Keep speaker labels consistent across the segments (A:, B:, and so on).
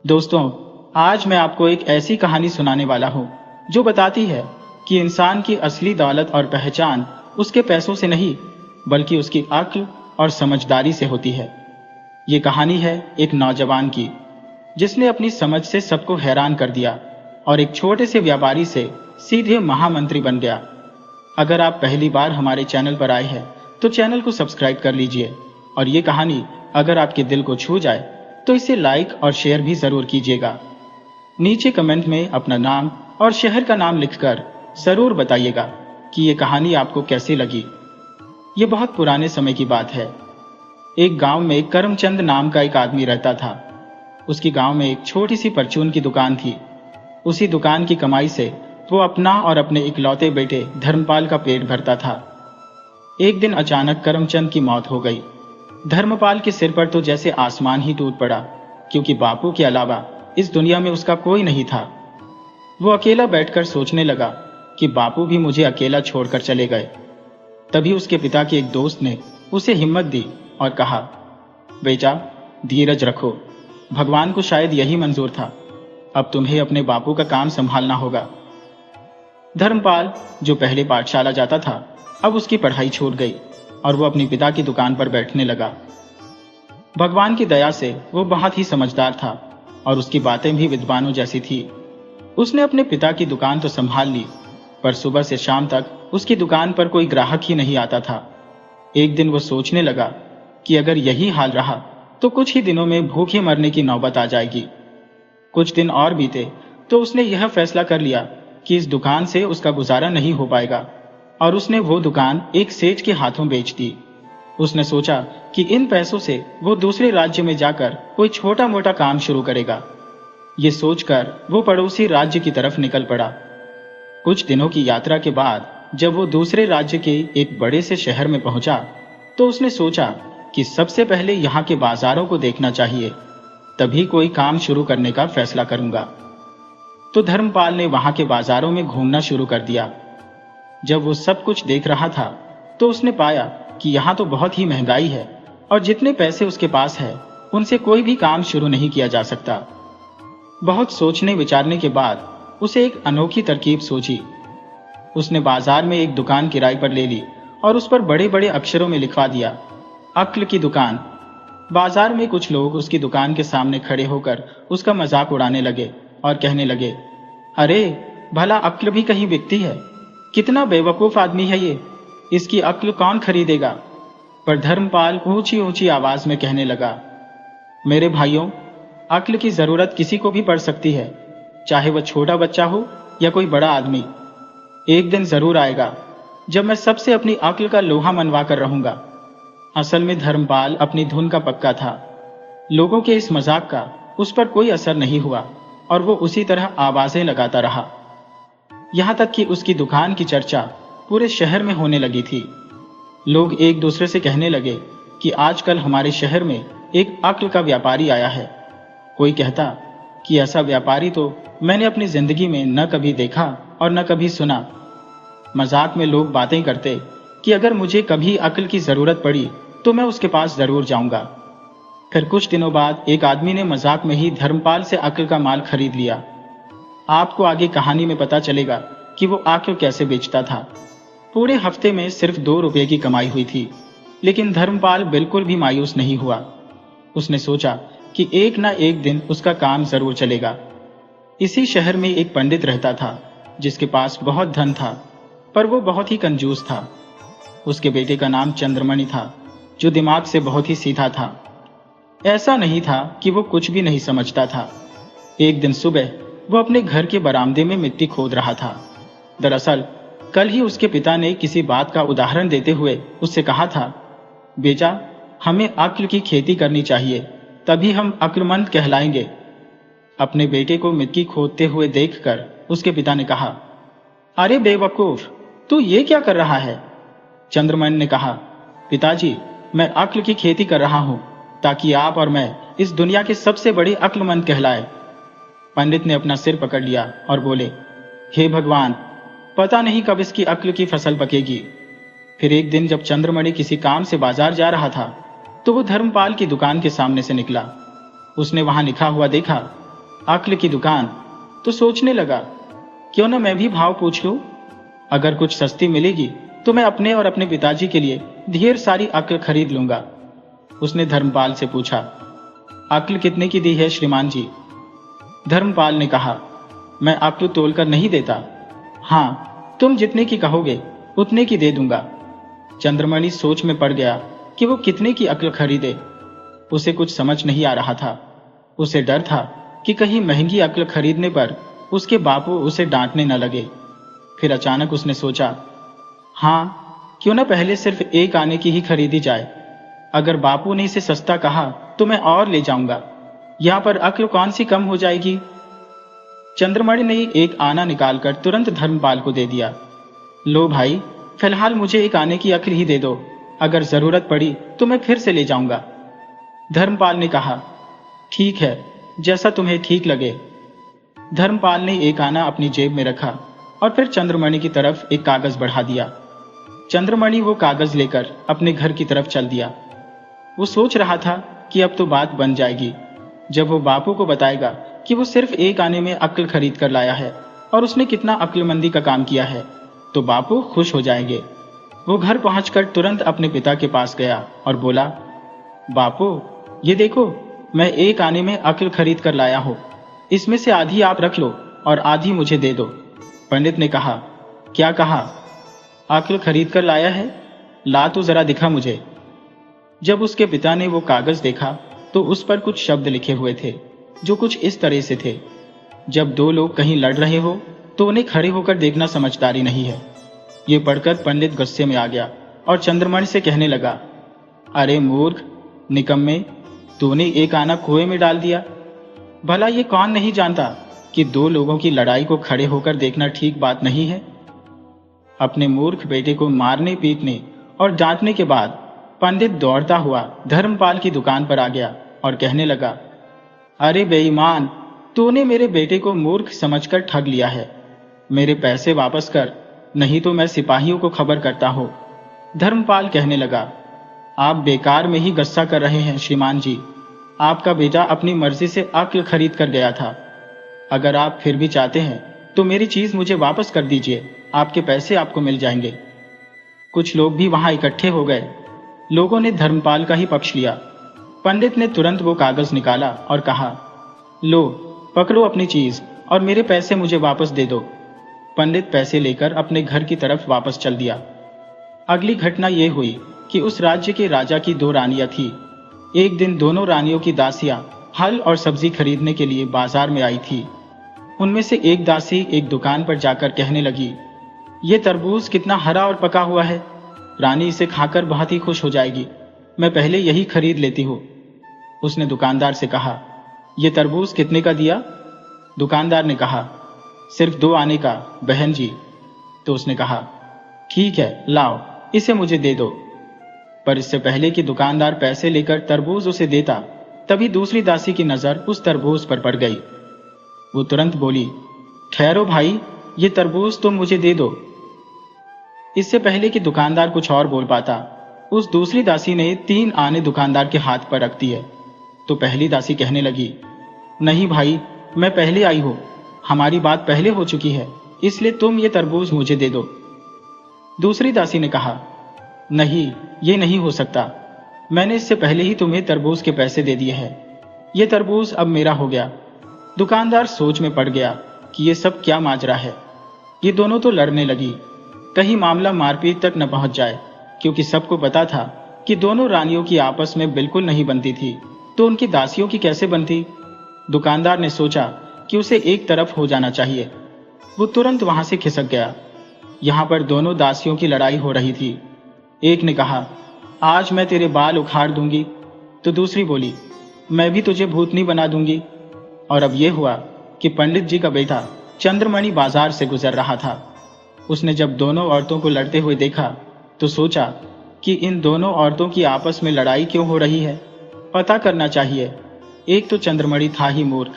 A: दोस्तों, आज मैं आपको एक ऐसी कहानी सुनाने वाला हूँ जो बताती है कि इंसान की असली दौलत और पहचान उसके पैसों से नहीं बल्कि उसकी अक्ल और समझदारी से होती है। ये कहानी है एक नौजवान की जिसने अपनी समझ से सबको हैरान कर दिया और एक छोटे से व्यापारी से सीधे महामंत्री बन गया। अगर आप पहली बार हमारे चैनल पर आए हैं तो चैनल को सब्सक्राइब कर लीजिए और ये कहानी अगर आपके दिल को छू जाए तो इसे लाइक और शेयर भी जरूर कीजिएगा। नीचे कमेंट में अपना नाम और शहर का नाम लिखकर जरूर बताइएगा कि ये कहानी आपको कैसी लगी। ये बहुत पुराने समय की बात है। एक गांव में करमचंद नाम का एक आदमी रहता था। उसकी गांव में एक छोटी सी परचून की दुकान थी। उसी दुकान की कमाई से वो अपना और अपने इकलौते बेटे धर्मपाल का पेट भरता था। एक दिन अचानक करमचंद की मौत हो गई। धर्मपाल के सिर पर तो जैसे आसमान ही टूट पड़ा, क्योंकि बापू के अलावा इस दुनिया में उसका कोई नहीं था। वो अकेला बैठकर सोचने लगा कि बापू भी मुझे अकेला छोड़कर चले गए। तभी उसके पिता के एक दोस्त ने उसे हिम्मत दी और कहा, बेटा धीरज रखो, भगवान को शायद यही मंजूर था। अब तुम्हें अपने बापू का काम संभालना होगा। धर्मपाल जो पहले पाठशाला जाता था, अब उसकी पढ़ाई छूट गई और वो अपने पिता की दुकान पर बैठने लगा। भगवान की दया से वो बहुत ही समझदार था और उसकी बातें भी विद्वानों जैसी थी। उसने अपने पिता की दुकान तो संभाल ली, पर सुबह से शाम तक उसकी दुकान पर कोई ग्राहक ही नहीं आता था। एक दिन वो सोचने लगा कि अगर यही हाल रहा तो कुछ ही दिनों में भूखे मरने की नौबत आ जाएगी। कुछ दिन और बीते तो उसने यह फैसला कर लिया कि इस दुकान से उसका गुजारा नहीं हो पाएगा और उसने वो दुकान एक सेठ के हाथों बेच दी। उसने सोचा कि इन पैसों से वो दूसरे राज्य में जाकर कोई छोटा मोटा काम शुरू करेगा। ये सोचकर वो पड़ोसी राज्य की तरफ निकल पड़ा। कुछ दिनों की यात्रा के बाद जब वो दूसरे राज्य के एक बड़े से शहर में पहुंचा तो उसने सोचा कि सबसे पहले यहाँ के बाजारों को देखना चाहिए, तभी कोई काम शुरू करने का फैसला करूंगा। तो धर्मपाल ने वहां के बाजारों में घूमना शुरू कर दिया। जब वो सब कुछ देख रहा था तो उसने पाया कि यहाँ तो बहुत ही महंगाई है और जितने पैसे उसके पास है उनसे कोई भी काम शुरू नहीं किया जा सकता। बहुत सोचने विचारने के बाद उसे एक अनोखी तरकीब सूझी। उसने बाजार में एक दुकान किराए पर ले ली और उस पर बड़े बड़े अक्षरों में लिखवा दिया, अक्ल की दुकान। बाजार में कुछ लोग उसकी दुकान के सामने खड़े होकर उसका मजाक उड़ाने लगे और कहने लगे, अरे भला अक्ल भी कहीं बिकती है? कितना बेवकूफ आदमी है ये, इसकी अक्ल कौन खरीदेगा? पर धर्मपाल ऊंची ऊंची आवाज में कहने लगा, मेरे भाइयों, अक्ल की जरूरत किसी को भी पड़ सकती है, चाहे वह छोटा बच्चा हो या कोई बड़ा आदमी। एक दिन जरूर आएगा जब मैं सबसे अपनी अक्ल का लोहा मनवा कर रहूंगा। असल में धर्मपाल अपनी धुन का पक्का था। लोगों के इस मजाक का उस पर कोई असर नहीं हुआ और वो उसी तरह आवाजें लगाता रहा। यहां तक कि उसकी दुकान की चर्चा पूरे शहर में होने लगी थी। लोग एक दूसरे से कहने लगे कि आजकल हमारे शहर में एक अक्ल का व्यापारी आया है। कोई कहता कि ऐसा व्यापारी तो मैंने अपनी जिंदगी में न कभी देखा और न कभी सुना। मजाक में लोग बातें करते कि अगर मुझे कभी अक्ल की जरूरत पड़ी तो मैं उसके पास जरूर जाऊंगा। फिर कुछ दिनों बाद एक आदमी ने मजाक में ही धर्मपाल से अक्ल का माल खरीद लिया। आपको आगे कहानी में पता चलेगा कि वो अक्ल कैसे बेचता था। पूरे हफ्ते में सिर्फ 2 रुपये की कमाई हुई थी, लेकिन धर्मपाल बिल्कुल भी मायूस नहीं हुआ। उसने सोचा कि एक ना एक दिन उसका काम जरूर चलेगा। इसी शहर में एक पंडित रहता था जिसके पास बहुत धन था, पर वो बहुत ही कंजूस था। उसके बेटे का नाम चंद्रमणि था, जो दिमाग से बहुत ही सीधा था। ऐसा नहीं था कि वो कुछ भी नहीं समझता था। एक दिन सुबह वो अपने घर के बरामदे में मिट्टी खोद रहा था। दरअसल कल ही उसके पिता ने किसी बात का उदाहरण देते हुए उससे कहा था, बेटा हमें अक्ल की खेती करनी चाहिए, तभी हम अक्लमंद कहलाएंगे। अपने बेटे को मिट्टी खोदते हुए देखकर उसके पिता ने कहा, अरे बेवकूफ, तू ये क्या कर रहा है? चंद्रमणि ने कहा, पिताजी मैं अक्ल की खेती कर रहा हूं ताकि आप और मैं इस दुनिया के सबसे बड़े अक्लमंद कहलाए। पंडित ने अपना सिर पकड़ लिया और बोले, हे भगवान, पता नहीं कब इसकी अक्ल की फसल पकेगी। फिर एक दिन जब चंद्रमणि किसी काम से बाजार जा रहा था तो वो धर्मपाल की दुकान के सामने से निकला। उसने वहां लिखा हुआ देखा, अक्ल की दुकान। तो सोचने लगा, क्यों ना मैं भी भाव पूछ लूं। अगर कुछ सस्ती मिलेगी तो मैं अपने और अपने पिताजी के लिए ढेर सारी अक्ल खरीद लूंगा। उसने धर्मपाल से पूछा, अक्ल कितने की दी है श्रीमान जी? धर्मपाल ने कहा, मैं अक्ल तोलकर नहीं देता। हाँ, तुम जितने की कहोगे उतने की दे दूंगा। चंद्रमणि सोच में पड़ गया कि वो कितने की अक्ल खरीदे। उसे कुछ समझ नहीं आ रहा था। उसे डर था कि कहीं महंगी अक्ल खरीदने पर उसके बापू उसे डांटने न लगे। फिर अचानक उसने सोचा, हाँ, क्यों ना पहले सिर्फ एक आने की ही खरीदी जाए। अगर बापू ने इसे सस्ता कहा तो मैं और ले जाऊंगा। यहाँ पर अक्ल कौन सी कम हो जाएगी। चंद्रमणि ने एक आना निकालकर तुरंत धर्मपाल को दे दिया। लो भाई, फिलहाल मुझे एक आने की अक्ल ही दे दो, अगर जरूरत पड़ी तो मैं फिर से ले जाऊंगा। धर्मपाल ने कहा, ठीक है, जैसा तुम्हें ठीक लगे। धर्मपाल ने एक आना अपनी जेब में रखा और फिर चंद्रमणि की तरफ एक कागज बढ़ा दिया। चंद्रमणि वो कागज लेकर अपने घर की तरफ चल दिया। वो सोच रहा था कि अब तो बात बन जाएगी। जब वो बापू को बताएगा कि वो सिर्फ एक आने में अक्ल खरीद कर लाया है और उसने कितना अक्लमंदी का काम किया है, तो बापू खुश हो जाएंगे। वो घर पहुंचकर तुरंत अपने पिता के पास गया और बोला, बापू, ये देखो, मैं एक आने में अक्ल खरीद कर लाया हूं। इसमें से आधी आप रख लो और आधी मुझे दे दो। पंडित ने कहा, क्या कहा? अक्ल खरीद कर लाया है? ला तो जरा दिखा मुझे। जब उसके पिता ने वो कागज देखा तो उस पर कुछ शब्द लिखे हुए थे जो कुछ इस तरह से थे, जब दो लोग कहीं लड़ रहे हो तो उन्हें खड़े होकर देखना समझदारी नहीं है। ये पढ़कर पंडित गुस्से में आ गया और चंद्रमणि से कहने लगा, अरे मूर्ख, निकम्मे, तूने एक आना कुएं में डाल दिया। भला ये कौन नहीं जानता कि दो लोगों की लड़ाई को खड़े होकर देखना ठीक बात नहीं है। अपने मूर्ख बेटे को मारने, पीटने और डांटने के बाद पंडित दौड़ता हुआ धर्मपाल की दुकान पर आ गया और कहने लगा, अरे बेईमान, तूने मेरे बेटे को मूर्ख समझकर ठग लिया है। मेरे पैसे वापस कर, नहीं तो मैं सिपाहियों को खबर करता हूं। धर्मपाल कहने लगा, आप बेकार में ही गुस्सा कर रहे हैं श्रीमान जी। आपका बेटा अपनी मर्जी से अक्ल खरीद कर गया था। अगर आप फिर भी चाहते हैं तो मेरी चीज मुझे वापस कर दीजिए, आपके पैसे आपको मिल जाएंगे। कुछ लोग भी वहां इकट्ठे हो गए। लोगों ने धर्मपाल का ही पक्ष लिया। पंडित ने तुरंत वो कागज निकाला और कहा, लो, पकड़ो अपनी चीज और मेरे पैसे मुझे वापस दे दो। पंडित पैसे लेकर अपने घर की तरफ वापस चल दिया। अगली घटना यह हुई कि उस राज्य के राजा की दो रानियां थी। एक दिन दोनों रानियों की दासियां हल और सब्जी खरीदने के लिए बाजार में आई थी। उनमें से एक दासी एक दुकान पर जाकर कहने लगी, ये तरबूज कितना हरा और पका हुआ है। रानी इसे खाकर बहुत ही खुश हो जाएगी। मैं पहले यही खरीद लेती हूँ। उसने दुकानदार से कहा, ये तरबूज कितने का दिया? दुकानदार ने कहा, सिर्फ 2 आने का बहन जी। तो उसने कहा, ठीक है, लाओ, इसे मुझे दे दो। पर इससे पहले कि दुकानदार पैसे लेकर तरबूज उसे देता, तभी दूसरी दासी की नजर उस तरबूज पर पड़ गई। वो तुरंत बोली, ठहरो भाई, ये तरबूज तुम मुझे दे दो। इससे पहले कि दुकानदार कुछ और बोल पाता, उस दूसरी दासी ने 3 आने दुकानदार के हाथ पर रख दिए। तो पहली दासी कहने लगी, नहीं भाई, मैं पहले आई हूं, हमारी बात पहले हो चुकी है, इसलिए तुम ये तरबूज मुझे दे दो। दूसरी दासी ने कहा, नहीं, ये नहीं हो सकता। मैंने इससे पहले ही तुम्हें तरबूज के पैसे दे दिए हैं। ये तरबूज अब मेरा हो गया। दुकानदार सोच में पड़ गया कि ये सब क्या माजरा है। ये दोनों तो लड़ने लगी, कहीं मामला मारपीट तक न पहुंच जाए, क्योंकि सबको पता था कि दोनों रानियों की आपस में बिल्कुल नहीं बनती थी, तो उनकी दासियों की कैसे बनती। दुकानदार ने सोचा कि उसे एक तरफ हो जाना चाहिए। वो तुरंत वहां से खिसक गया। यहाँ पर दोनों दासियों की लड़ाई हो रही थी। एक ने कहा, आज मैं तेरे बाल उखाड़ दूंगी, तो दूसरी बोली, मैं भी तुझे भूतनी बना दूंगी। और अब यह हुआ कि पंडित जी का बेटा चंद्रमणि बाजार से गुजर रहा था। उसने जब दोनों औरतों को लड़ते हुए देखा तो सोचा कि इन दोनों औरतों की आपस में लड़ाई क्यों हो रही है, पता करना चाहिए। एक तो चंद्रमणि था ही मूर्ख,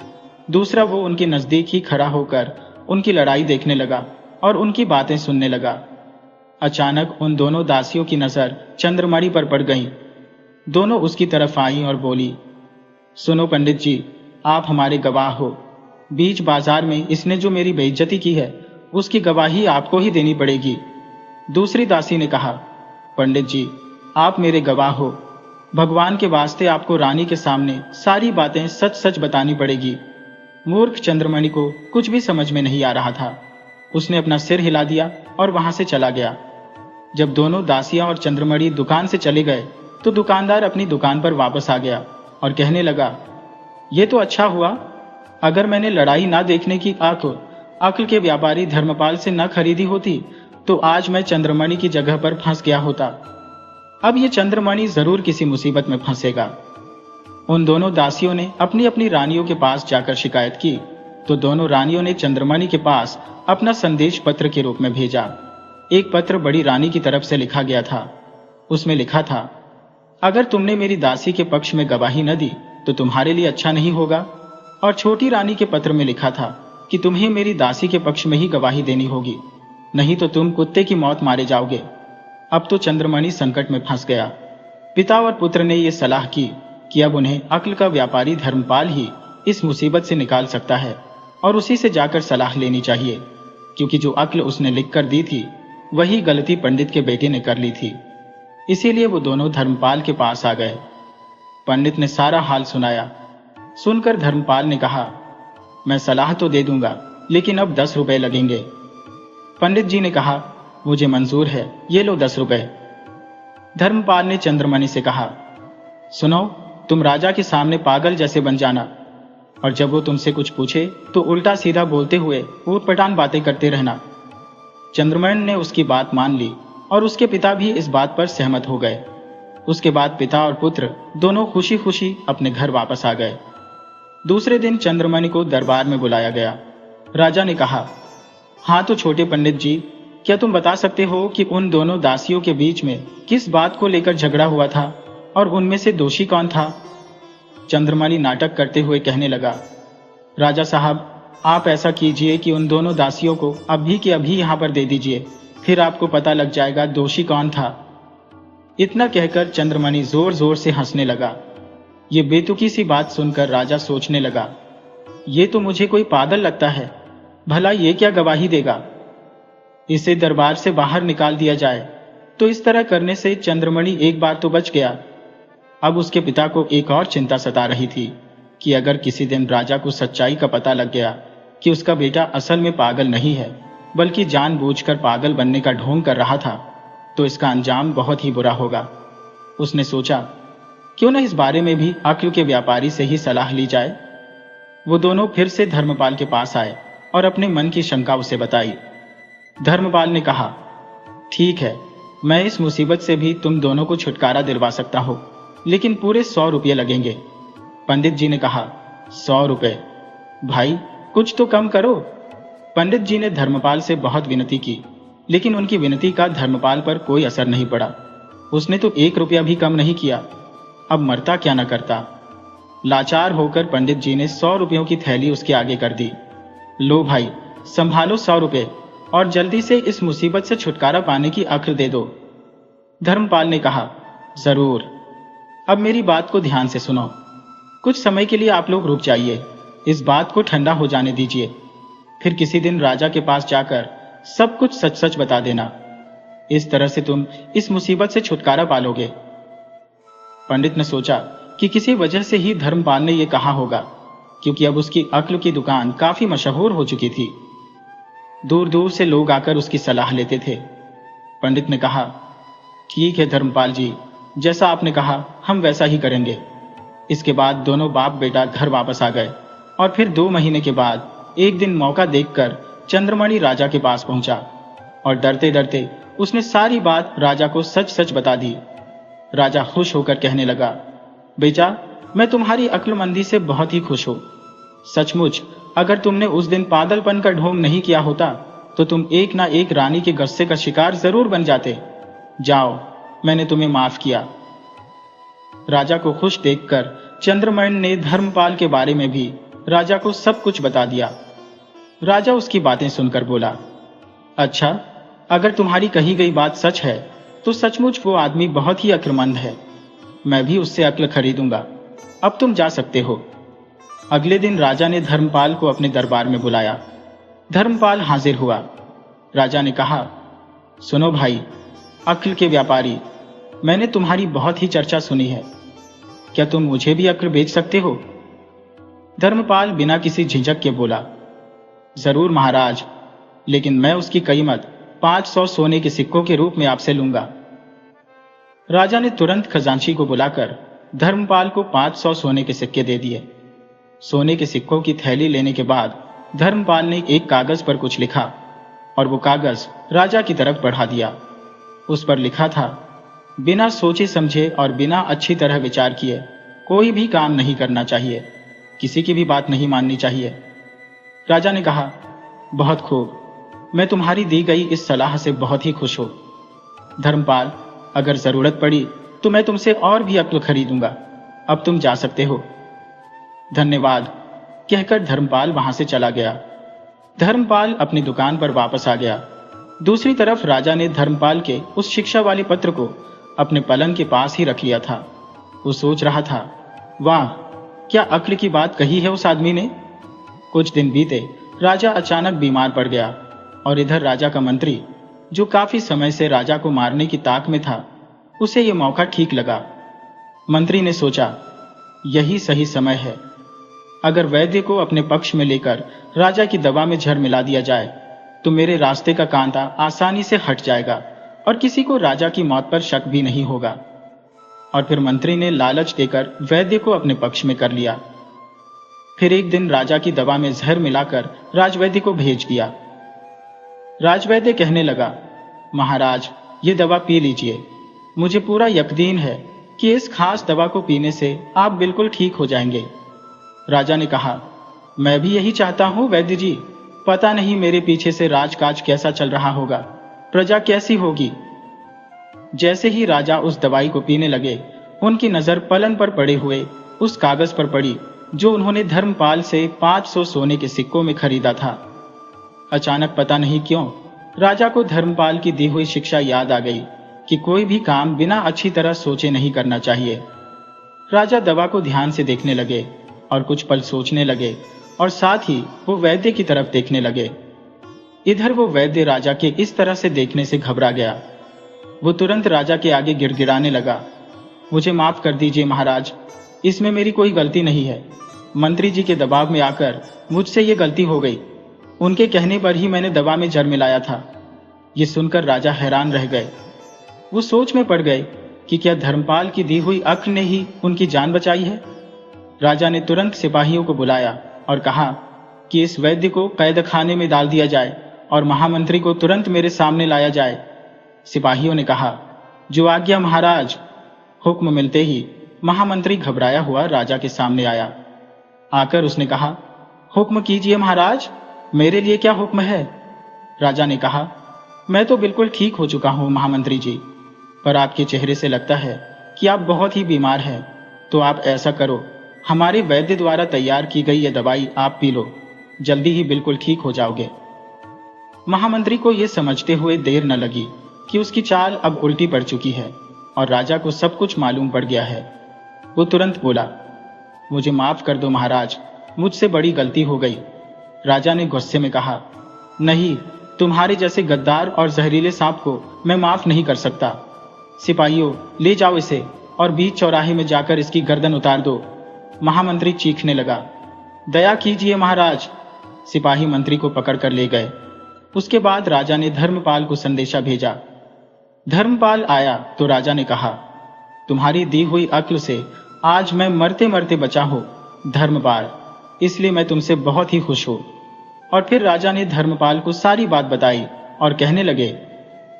A: दूसरा वो उनके नजदीक ही खड़ा होकर उनकी लड़ाई देखने लगा और उनकी बातें सुनने लगा। अचानक उन दोनों दासियों की नजर चंद्रमणि पर पड़ गई। दोनों उसकी तरफ आईं और बोली, सुनो पंडित जी, आप हमारे गवाह हो। बीच बाजार में इसने जो मेरी बेइज्जती की है उसकी गवाही आपको ही देनी पड़ेगी। दूसरी दासी ने कहा, पंडित जी, आप मेरे गवाह हो। भगवान के वास्ते आपको रानी के सामने सारी बातें सच सच बतानी पड़ेगी। मूर्ख चंद्रमणि को कुछ भी समझ में नहीं आ रहा था। उसने अपना सिर हिला दिया और वहां से चला गया। जब दोनों दासियां और चंद्रमणि दुकान से चले गए तो दुकानदार अपनी दुकान पर वापस आ गया और कहने लगा, ये तो अच्छा हुआ, अगर मैंने लड़ाई ना देखने की अक्ल के व्यापारी धर्मपाल से न खरीदी होती तो आज मैं चंद्रमणि की जगह पर फंस गया होता। अब ये चंद्रमणि जरूर किसी मुसीबत में फंसेगा। उन दोनों दासियों ने अपनी अपनी रानियों के पास जाकर शिकायत की तो दोनों रानियों ने चंद्रमणि के पास अपना संदेश पत्र के रूप में भेजा। एक पत्र बड़ी रानी की तरफ से लिखा गया था। उसमें लिखा था, अगर तुमने मेरी दासी के पक्ष में गवाही न दी तो तुम्हारे लिए अच्छा नहीं होगा। और छोटी रानी के पत्र में लिखा था कि तुम्हें मेरी दासी के पक्ष में ही गवाही देनी होगी, नहीं तो तुम कुत्ते की मौत मारे जाओगे। अब तो चंद्रमणि संकट में फंस गया। पिता और पुत्र ने यह सलाह की कि अब उन्हें अक्ल का व्यापारी धर्मपाल ही इस मुसीबत से निकाल सकता है और उसी से जाकर सलाह लेनी चाहिए, क्योंकि जो अक्ल उसने लिखकर दी थी वही गलती पंडित के बेटे ने कर ली थी। इसीलिए वो दोनों धर्मपाल के पास आ गए। पंडित ने सारा हाल सुनाया। सुनकर धर्मपाल ने कहा, मैं सलाह तो दे दूंगा, लेकिन अब 10 रुपए लगेंगे। पंडित जी ने कहा, मुझे मंजूर है, ये लो 10 रुपए। धर्मपाल ने चंद्रमणि से कहा, सुनो, तुम राजा के सामने पागल जैसे बन जाना और जब वो तुमसे कुछ पूछे तो उल्टा सीधा बोलते हुए ऊटपटांग बातें करते रहना। चंद्रमणि ने उसकी बात मान ली और उसके पिता भी इस बात पर सहमत हो गए। उसके बाद पिता और पुत्र दोनों खुशी खुशी अपने घर वापस आ गए। दूसरे दिन चंद्रमणि को दरबार में बुलाया गया। राजा ने कहा, हाँ तो छोटे पंडित जी, क्या तुम बता सकते हो कि उन दोनों दासियों के बीच में किस बात को लेकर झगड़ा हुआ था और उनमें से दोषी कौन था? चंद्रमणि नाटक करते हुए कहने लगा, राजा साहब, आप ऐसा कीजिए कि उन दोनों दासियों को अभी के अभी यहां पर दे दीजिए, फिर आपको पता लग जाएगा दोषी कौन था। इतना कहकर चंद्रमणि जोर जोर से हंसने लगा। ये बेतुकी सी बात सुनकर राजा सोचने लगा, ये तो मुझे कोई पागल लगता है, भला ये क्या गवाही देगा? इसे दरबार से बाहर निकाल दिया जाए। तो इस तरह करने से चंद्रमणि एक बार तो बच गया। अब उसके पिता को एक और चिंता सता रही थी कि अगर किसी दिन राजा को सच्चाई का पता लग गया कि उसका बेटा असल में पागल नहीं है बल्कि जानबूझकर पागल बनने का ढोंग कर रहा था, तो इसका अंजाम बहुत ही बुरा होगा। उसने सोचा, क्यों न इस बारे में भी अक्ल के व्यापारी से ही सलाह ली जाए। वो दोनों फिर से धर्मपाल के पास आए और अपने मन की शंका उसे बताई। धर्मपाल ने कहा, ठीक है, मैं इस मुसीबत से भी तुम दोनों को छुटकारा दिलवा सकता हूं, लेकिन पूरे 100 रुपये लगेंगे। पंडित जी ने कहा, 100 रुपये? भाई कुछ तो कम करो। पंडित जी ने धर्मपाल से बहुत विनती की, लेकिन उनकी विनती का धर्मपाल पर कोई असर नहीं पड़ा। उसने तो 1 रुपया भी कम नहीं किया। अब मरता क्या न करता। लाचार होकर पंडित जी ने 100 रुपयों की थैली उसके आगे कर दी। लो भाई, संभालो 100 रुपये और जल्दी से इस मुसीबत से छुटकारा पाने की अक्ल दे दो। धर्मपाल ने कहा, जरूर। अब मेरी बात को ध्यान से सुनो। कुछ समय के लिए आप लोग रुक जाइए, इस बात को ठंडा हो जाने दीजिए। फिर किसी दिन राजा के पास जाकर सब कुछ सच सच बता देना। इस तरह से तुम इस मुसीबत से छुटकारा पालोगे। पंडित ने सोचा कि किसी वजह से ही धर्मपाल ने यह कहा होगा, क्योंकि अब उसकी अक्ल की दुकान काफी मशहूर हो चुकी थी। दूर दूर से लोग आकर उसकी सलाह लेते थे। पंडित ने कहा, ठीक है धर्मपाल जी, जैसा आपने कहा हम वैसा ही करेंगे। इसके बाद दोनों बाप बेटा घर वापस आ गए और फिर 2 महीने के बाद एक दिन मौका देखकर चंद्रमणि राजा के पास पहुंचा और डरते डरते उसने सारी बात राजा को सच सच बता दी। राजा खुश होकर कहने लगा, बेटा, मैं तुम्हारी अक्लमंदी से बहुत ही खुश हूं। सचमुच अगर तुमने उस दिन पागलपन का ढोंग नहीं किया होता तो तुम एक ना एक रानी के गुस्से का शिकार जरूर बन जाते। जाओ, मैंने तुम्हें माफ किया। राजा को खुश देखकर चंद्रमणि ने धर्मपाल के बारे में भी राजा को सब कुछ बता दिया। राजा उसकी बातें सुनकर बोला, अच्छा, अगर तुम्हारी कही गई बात सच है तो सचमुच वो आदमी बहुत ही अक्लमंद है। मैं भी उससे अक्ल खरीदूंगा। अब तुम जा सकते हो। अगले दिन राजा ने धर्मपाल को अपने दरबार में बुलाया। धर्मपाल हाजिर हुआ। राजा ने कहा, सुनो भाई, अक्ल के व्यापारी, मैंने तुम्हारी बहुत ही चर्चा सुनी है। क्या तुम मुझे भी अक्ल बेच सकते हो? धर्मपाल बिना किसी झिझक के बोला, जरूर महाराज, लेकिन मैं उसकी कीमत 500 सोने के सिक्कों के रूप में आपसे लूंगा। राजा ने तुरंत खजांची को बुलाकर धर्मपाल को 500 सोने के सिक्के दे दिए। सोने के सिक्कों की थैली लेने के बाद धर्मपाल ने एक कागज पर कुछ लिखा और वो कागज राजा की तरफ बढ़ा दिया। उस पर लिखा था, बिना सोचे समझे और बिना अच्छी तरह विचार किए कोई भी काम नहीं करना चाहिए, किसी की भी बात नहीं माननी चाहिए। राजा ने कहा, बहुत खूब, मैं तुम्हारी दी गई इस सलाह से बहुत ही खुश हूं। धर्मपाल, अगर जरूरत पड़ी तो मैं तुमसे और भी अक्ल खरीदूंगा। अब तुम जा सकते हो। धन्यवाद कहकर धर्मपाल वहां से चला गया। धर्मपाल अपनी दुकान पर वापस आ गया। दूसरी तरफ राजा ने धर्मपाल के उस शिक्षा वाले पत्र को अपने पलंग के पास ही रख लिया था। वो सोच रहा था, वाह, क्या अक्ल की बात कही है उस आदमी ने। कुछ दिन बीते, राजा अचानक बीमार पड़ गया और इधर राजा का मंत्री, जो काफी समय से राजा को मारने की ताक में था, उसे यह मौका ठीक लगा। मंत्री ने सोचा, यही सही समय है। अगर वैद्य को अपने पक्ष में लेकर राजा की दवा में जहर मिला दिया जाए तो मेरे रास्ते का कांटा आसानी से हट जाएगा और किसी को राजा की मौत पर शक भी नहीं होगा। और फिर मंत्री ने लालच देकर वैद्य को अपने पक्ष में कर लिया। फिर एक दिन राजा की दवा में जहर मिलाकर राजवैद्य को भेज दिया। राजवैद्य कहने लगा, महाराज, ये दवा पी लीजिए। मुझे पूरा यकीन है कि इस खास दवा को पीने से आप बिल्कुल ठीक हो जाएंगे। राजा ने कहा, मैं भी यही चाहता हूं वैद्य जी। पता नहीं मेरे पीछे से राजकाज कैसा चल रहा होगा, प्रजा कैसी होगी। जैसे ही राजा उस दवाई को पीने लगे, उनकी नजर पलंग पर पड़े हुए उस कागज पर पड़ी जो उन्होंने धर्मपाल से 500 सोने के सिक्कों में खरीदा था। अचानक पता नहीं क्यों राजा को धर्मपाल की दी हुई शिक्षा याद आ गई कि कोई भी काम बिना अच्छी तरह सोचे नहीं करना चाहिए। राजा दवा को ध्यान से देखने लगे और कुछ पल सोचने लगे और साथ ही वो वैद्य की तरफ देखने लगे। इधर वो वैद्य राजा के इस तरह से देखने से घबरा गया। वो तुरंत राजा के आगे गिड़गिड़ाने लगा, मुझे माफ कर दीजिए महाराज, इसमें मेरी कोई गलती नहीं है। मंत्री जी के दबाव में आकर मुझसे ये गलती हो गई। उनके कहने पर ही मैंने दवा में जहर मिलाया था। ये सुनकर राजा हैरान रह गए। वो सोच में पड़ गए कि क्या धर्मपाल की दी हुई अक्ल ने ही उनकी जान बचाई है। राजा ने तुरंत सिपाहियों को बुलाया और कहा कि इस वैद्य को कैद खाने में डाल दिया जाए और महामंत्री को तुरंत मेरे सामने लाया जाए। सिपाहियों ने कहा, जो आज्ञा महाराज। हुक्म मिलते ही महामंत्री घबराया हुआ राजा के सामने आया। आकर उसने कहा, हुक्म कीजिए महाराज, मेरे लिए क्या हुक्म है। राजा ने कहा, मैं तो बिल्कुल ठीक हो चुका हूं महामंत्री जी, पर आपके चेहरे से लगता है कि आप बहुत ही बीमार हैं। तो आप ऐसा करो, हमारे वैद्य द्वारा तैयार की गई यह दवाई आप पी लो, जल्दी ही बिल्कुल ठीक हो जाओगे। महामंत्री को यह समझते हुए देर न लगी कि उसकी चाल अब उल्टी पड़ चुकी है और राजा को सब कुछ मालूम पड़ गया है। वो तुरंत बोला, मुझे माफ कर दो महाराज, मुझसे बड़ी गलती हो गई। राजा ने गुस्से में कहा, नहीं, तुम्हारे जैसे गद्दार और जहरीले सांप को मैं माफ नहीं कर सकता। सिपाहियों, ले जाओ इसे और बीच चौराहे में जाकर इसकी गर्दन उतार दो। महामंत्री चीखने लगा, दया कीजिए महाराज। सिपाही मंत्री को पकड़कर ले गए। उसके बाद राजा ने धर्मपाल को संदेशा भेजा। धर्मपाल आया तो राजा ने कहा, तुम्हारी दी हुई अक्ल से आज मैं मरते मरते बचा हूं धर्मपाल, इसलिए मैं तुमसे बहुत ही खुश हूं। और फिर राजा ने धर्मपाल को सारी बात बताई और कहने लगे,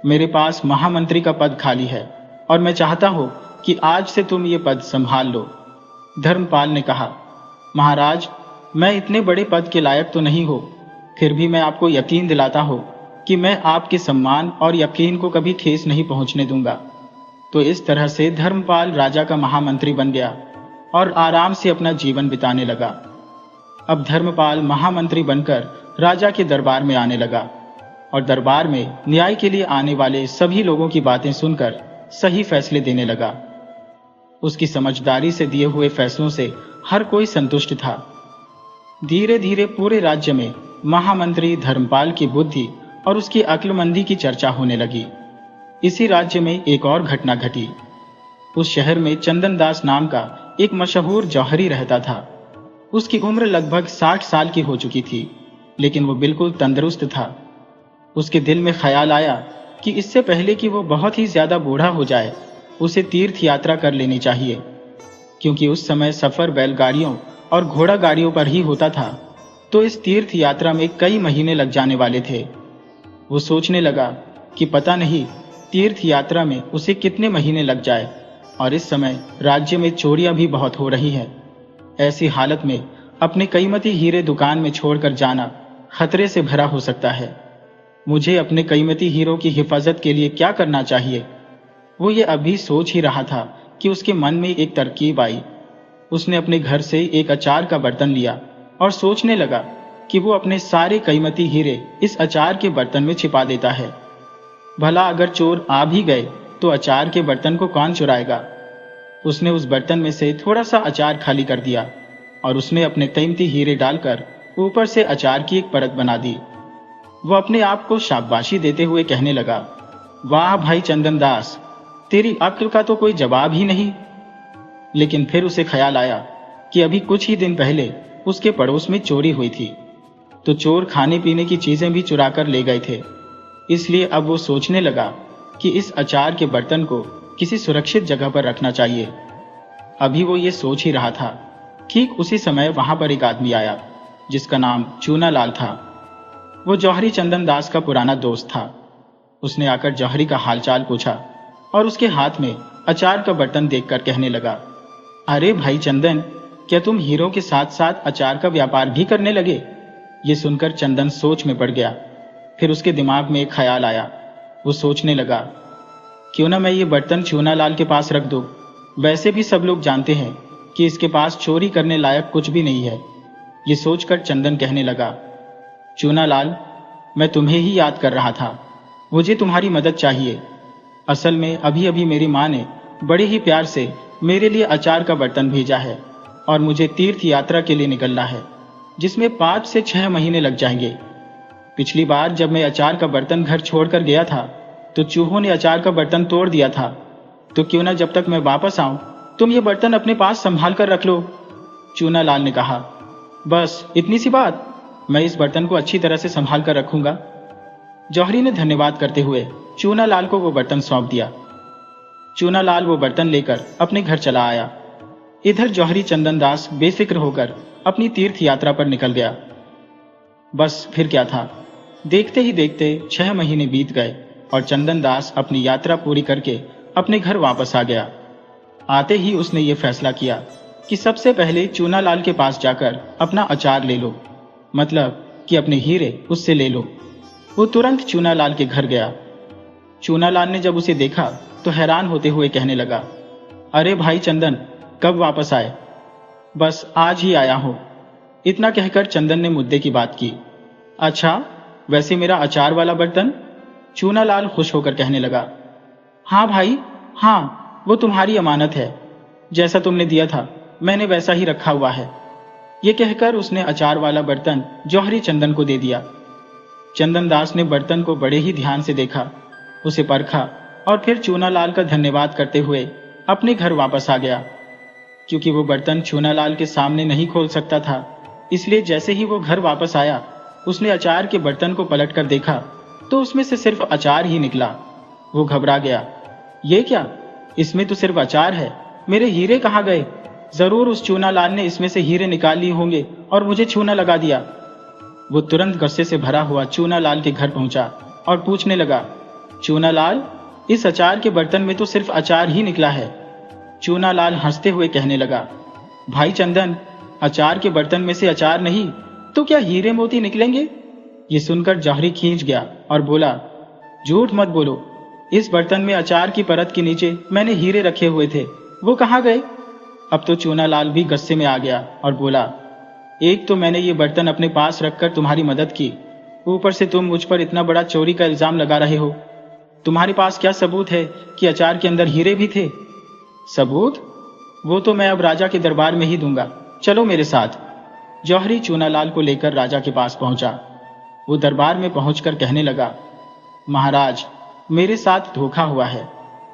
A: मेरे पास महामंत्री का पद खाली है और मैं चाहता हूं कि आज से तुम ये पद संभाल लो। धर्मपाल ने कहा, महाराज, मैं इतने बड़े पद के लायक तो नहीं हो, फिर भी मैं आपको यकीन दिलाता हूं कि मैं आपके सम्मान और यकीन को कभी ठेस नहीं पहुंचने दूंगा। तो इस तरह से धर्मपाल राजा का महामंत्री बन गया और आराम से अपना जीवन बिताने लगा। अब धर्मपाल महामंत्री बनकर राजा के दरबार में आने लगा और दरबार में न्याय के लिए आने वाले सभी लोगों की बातें सुनकर सही फैसले देने लगा। उसकी समझदारी से दिए हुए फैसलों से हर कोई संतुष्ट था धीरे धीरे पूरे राज्य में महामंत्री धर्मपाल की बुद्धि और उसकी अक्लमंदी की चर्चा होने लगी। इसी राज्य में एक और घटना घटी। उस शहर में चंदनदास नाम का एक मशहूर जौहरी रहता था। उसकी उम्र लगभग 60 साल की हो चुकी थी, लेकिन वो बिल्कुल तंदुरुस्त था। उसके दिल में ख्याल आया कि इससे पहले कि वो बहुत ही ज्यादा बूढ़ा हो जाए, उसे तीर्थ यात्रा कर लेनी चाहिए, क्योंकि उस समय सफर बैलगाड़ियों और घोड़ा गाड़ियों पर ही होता था। तो इस तीर्थ यात्रा में कई महीने लग जाने वाले थे। वो सोचने लगा कि पता नहीं तीर्थ यात्रा में उसे कितने महीने लग जाए, और इस समय राज्य में चोरियां भी बहुत हो रही हैं। ऐसी हालत में अपने कीमती हीरे दुकान में छोड़कर जाना खतरे से भरा हो सकता है। मुझे अपने कीमती हीरों की हिफाजत के लिए क्या करना चाहिए? वो ये अभी सोच ही रहा था कि उसके मन में एक तरकीब आई। उसने अपने घर से एक अचार का बर्तन लिया और सोचने लगा कि वो अपने सारे कीमती हीरे इस अचार के बर्तन में छिपा देता है। भला अगर चोर आ भी गए तो अचार के बर्तन को कौन चुराएगा? उसने उस बर्तन में से थोड़ा सा अचार खाली कर दिया और उसमें अपने कीमती हीरे डालकर ऊपर से अचार की एक परत बना दी। वो अपने आप को शाबाशी देते हुए कहने लगा, वाह भाई चंदनदास, तेरी अक्ल का तो कोई जवाब ही नहीं। लेकिन फिर उसे ख्याल आया कि अभी कुछ ही दिन पहले उसके पड़ोस में चोरी हुई थी, तो चोर खाने पीने की चीजें भी चुरा कर ले गए थे। इसलिए अब वो सोचने लगा कि इस अचार के बर्तन को किसी सुरक्षित जगह पर रखना चाहिए। अभी वो ये सोच ही रहा था, ठीक उसी समय वहां पर एक आदमी आया जिसका नाम चूनालाल था। वो जौहरी चंदनदास का पुराना दोस्त था। उसने आकर जौहरी का हालचाल पूछा और उसके हाथ में अचार का बर्तन देखकर कहने लगा, अरे भाई चंदन, क्या तुम हीरों के साथ साथ अचार का व्यापार भी करने लगे? ये सुनकर चंदन सोच में पड़ गया। फिर उसके दिमाग में एक ख्याल आया। वो सोचने लगा, क्यों ना मैं ये बर्तन चूनालाल के पास रख दूं। वैसे भी सब लोग जानते हैं कि इसके पास चोरी करने लायक कुछ भी नहीं है। ये सोचकर चंदन कहने लगा, चूनालाल, मैं तुम्हें ही याद कर रहा था। मुझे तुम्हारी मदद चाहिए। असल में अभी अभी मेरी माँ ने बड़े ही प्यार से मेरे लिए अचार का बर्तन भेजा है और मुझे तीर्थ यात्रा के लिए निकलना है, जिसमें 5 से 6 महीने लग जाएंगे। पिछली बार जब मैं अचार का बर्तन घर छोड़कर गया था तो चूहों ने अचार का बर्तन तोड़ दिया था। तो क्यों ना जब तक मैं वापस आऊं तुम ये बर्तन अपने पास संभाल कर रख लो। चूनालाल ने कहा, बस इतनी सी बात, मैं इस बर्तन को अच्छी तरह से संभाल कर रखूंगा। जौहरी ने धन्यवाद करते हुए चूनालाल को वो बर्तन सौंप दिया। चूनालाल वो बर्तन लेकर अपने घर चला आया। इधर जौहरी चंदनदास बेफिक्र होकर अपनी तीर्थ यात्रा पर निकल गया। बस फिर क्या था, देखते ही देखते 6 महीने बीत गए और चंदनदास अपनी यात्रा पूरी करके अपने घर वापस आ गया। आते ही उसने ये फैसला किया कि सबसे पहले चूनालाल के पास जाकर अपना अचार ले लो, मतलब कि अपने हीरे उससे ले लो। वो तुरंत चूनालाल के घर गया। चूनालाल ने जब उसे देखा तो हैरान होते हुए कहने लगा, अरे भाई चंदन, कब वापस आए? बस आज ही आया हूं। इतना कहकर चंदन ने मुद्दे की बात की। अच्छा, वैसे मेरा अचार वाला बर्तन? चूनालाल खुश होकर कहने लगा, हाँ भाई हाँ, वो तुम्हारी अमानत है। जैसा तुमने दिया था मैंने वैसा ही रखा हुआ है। ये कहकर उसने अचार वाला बर्तन जौहरी चंदन को दे दिया। चंदनदास ने बर्तन को बड़े ही ध्यान से देखा, उसे परखा और फिर चूनालाल का धन्यवाद करते हुए अपने घर वापस आ गया। क्योंकि वो बर्तन चूनालाल के सामने नहीं खोल सकता था, इसलिए जैसे ही वो घर वापस आया उसने अचार के बर्तन को पलटकर देखा तो उसमें से सिर्फ अचार ही निकला। वो घबरा गया, ये क्या, इसमें तो सिर्फ अचार है, मेरे हीरे कहाँ गए? जरूर उस चूनालाल ने इसमें से हीरे निकाल लिए होंगे और मुझे छूना लगा दिया। वो तुरंत गुस्से से भरा हुआ चूनालाल के घर पहुंचा और पूछने लगा, चूनालाल, इस अचार के बर्तन में तो सिर्फ अचार ही निकला है। चूनालाल हंसते हुए कहने लगा, भाई चंदन, अचार के बर्तन में से अचार नहीं तो क्या हीरे मोती निकलेंगे? ये सुनकर जौहरी खींच गया और बोला, झूठ मत बोलो, इस बर्तन में अचार की परत के नीचे मैंने हीरे रखे हुए थे, वो कहाँ गए? अब तो चूनालाल भी गुस्से में आ गया और बोला, एक तो मैंने ये बर्तन अपने पास रखकर तुम्हारी मदद की, ऊपर से तुम मुझ पर इतना बड़ा चोरी का इल्जाम लगा रहे हो। तुम्हारे पास क्या सबूत है कि अचार के अंदर हीरे भी थे? सबूत? वो तो मैं अब राजा के दरबार में ही दूंगा, चलो मेरे साथ। जौहरी चूनालाल को लेकर राजा के पास पहुंचा। वो दरबार में पहुंचकर कहने लगा, महाराज, मेरे साथ धोखा हुआ है।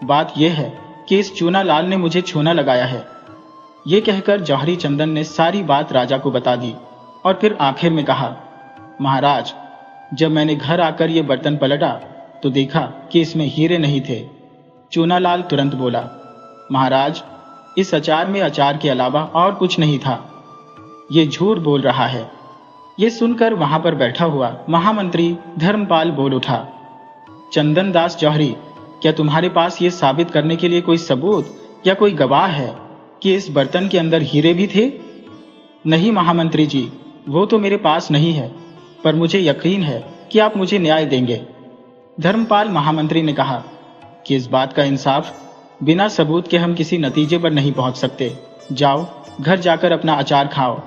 A: बात यह है कि इस चूनालाल ने मुझे छूना लगाया है। ये कहकर जौहरी चंदन ने सारी बात राजा को बता दी और फिर आखिर में कहा, महाराज, जब मैंने घर आकर ये बर्तन पलटा तो देखा कि इसमें हीरे नहीं थे। चूनालाल तुरंत बोला, महाराज, इस अचार में अचार के अलावा और कुछ नहीं था। ये झूठ बोल रहा है। ये सुनकर वहां पर बैठा हुआ महामंत्री धर्मपाल बोल उठा, चंदन दास जौहरी, क्या तुम्हारे पास ये साबित करने के लिए कोई सबूत या कोई गवाह है कि इस बर्तन के अंदर हीरे भी थे? नहीं महामंत्री जी, वो तो मेरे पास नहीं है, पर मुझे यकीन है कि आप मुझे न्याय देंगे। धर्मपाल महामंत्री ने कहा कि इस बात का इंसाफ बिना सबूत के हम किसी नतीजे पर नहीं पहुंच सकते। जाओ, घर जाकर अपना अचार खाओ।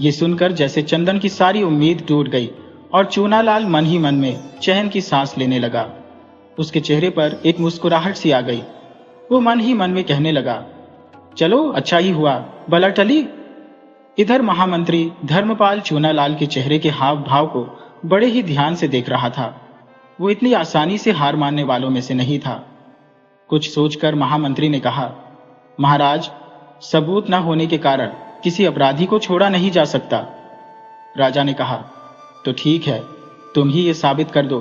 A: ये सुनकर जैसे चंदन की सारी उम्मीद टूट गई और चूनालाल मन ही मन में चैन की सांस लेने लगा। उसके चेहरे पर एक मुस्कुराहट सी आ गई। वो मन ही मन में कहने लगा, चलो अच्छा ही हुआ, बला टली। इधर महामंत्री धर्मपाल चूनालाल के चेहरे के हाव भाव को बड़े ही ध्यान से देख रहा था। वो इतनी आसानी से हार मानने वालों में से नहीं था। कुछ सोचकर महामंत्री ने कहा, महाराज, सबूत न होने के कारण किसी अपराधी को छोड़ा नहीं जा सकता। राजा ने कहा, तो ठीक है, तुम ही ये साबित कर दो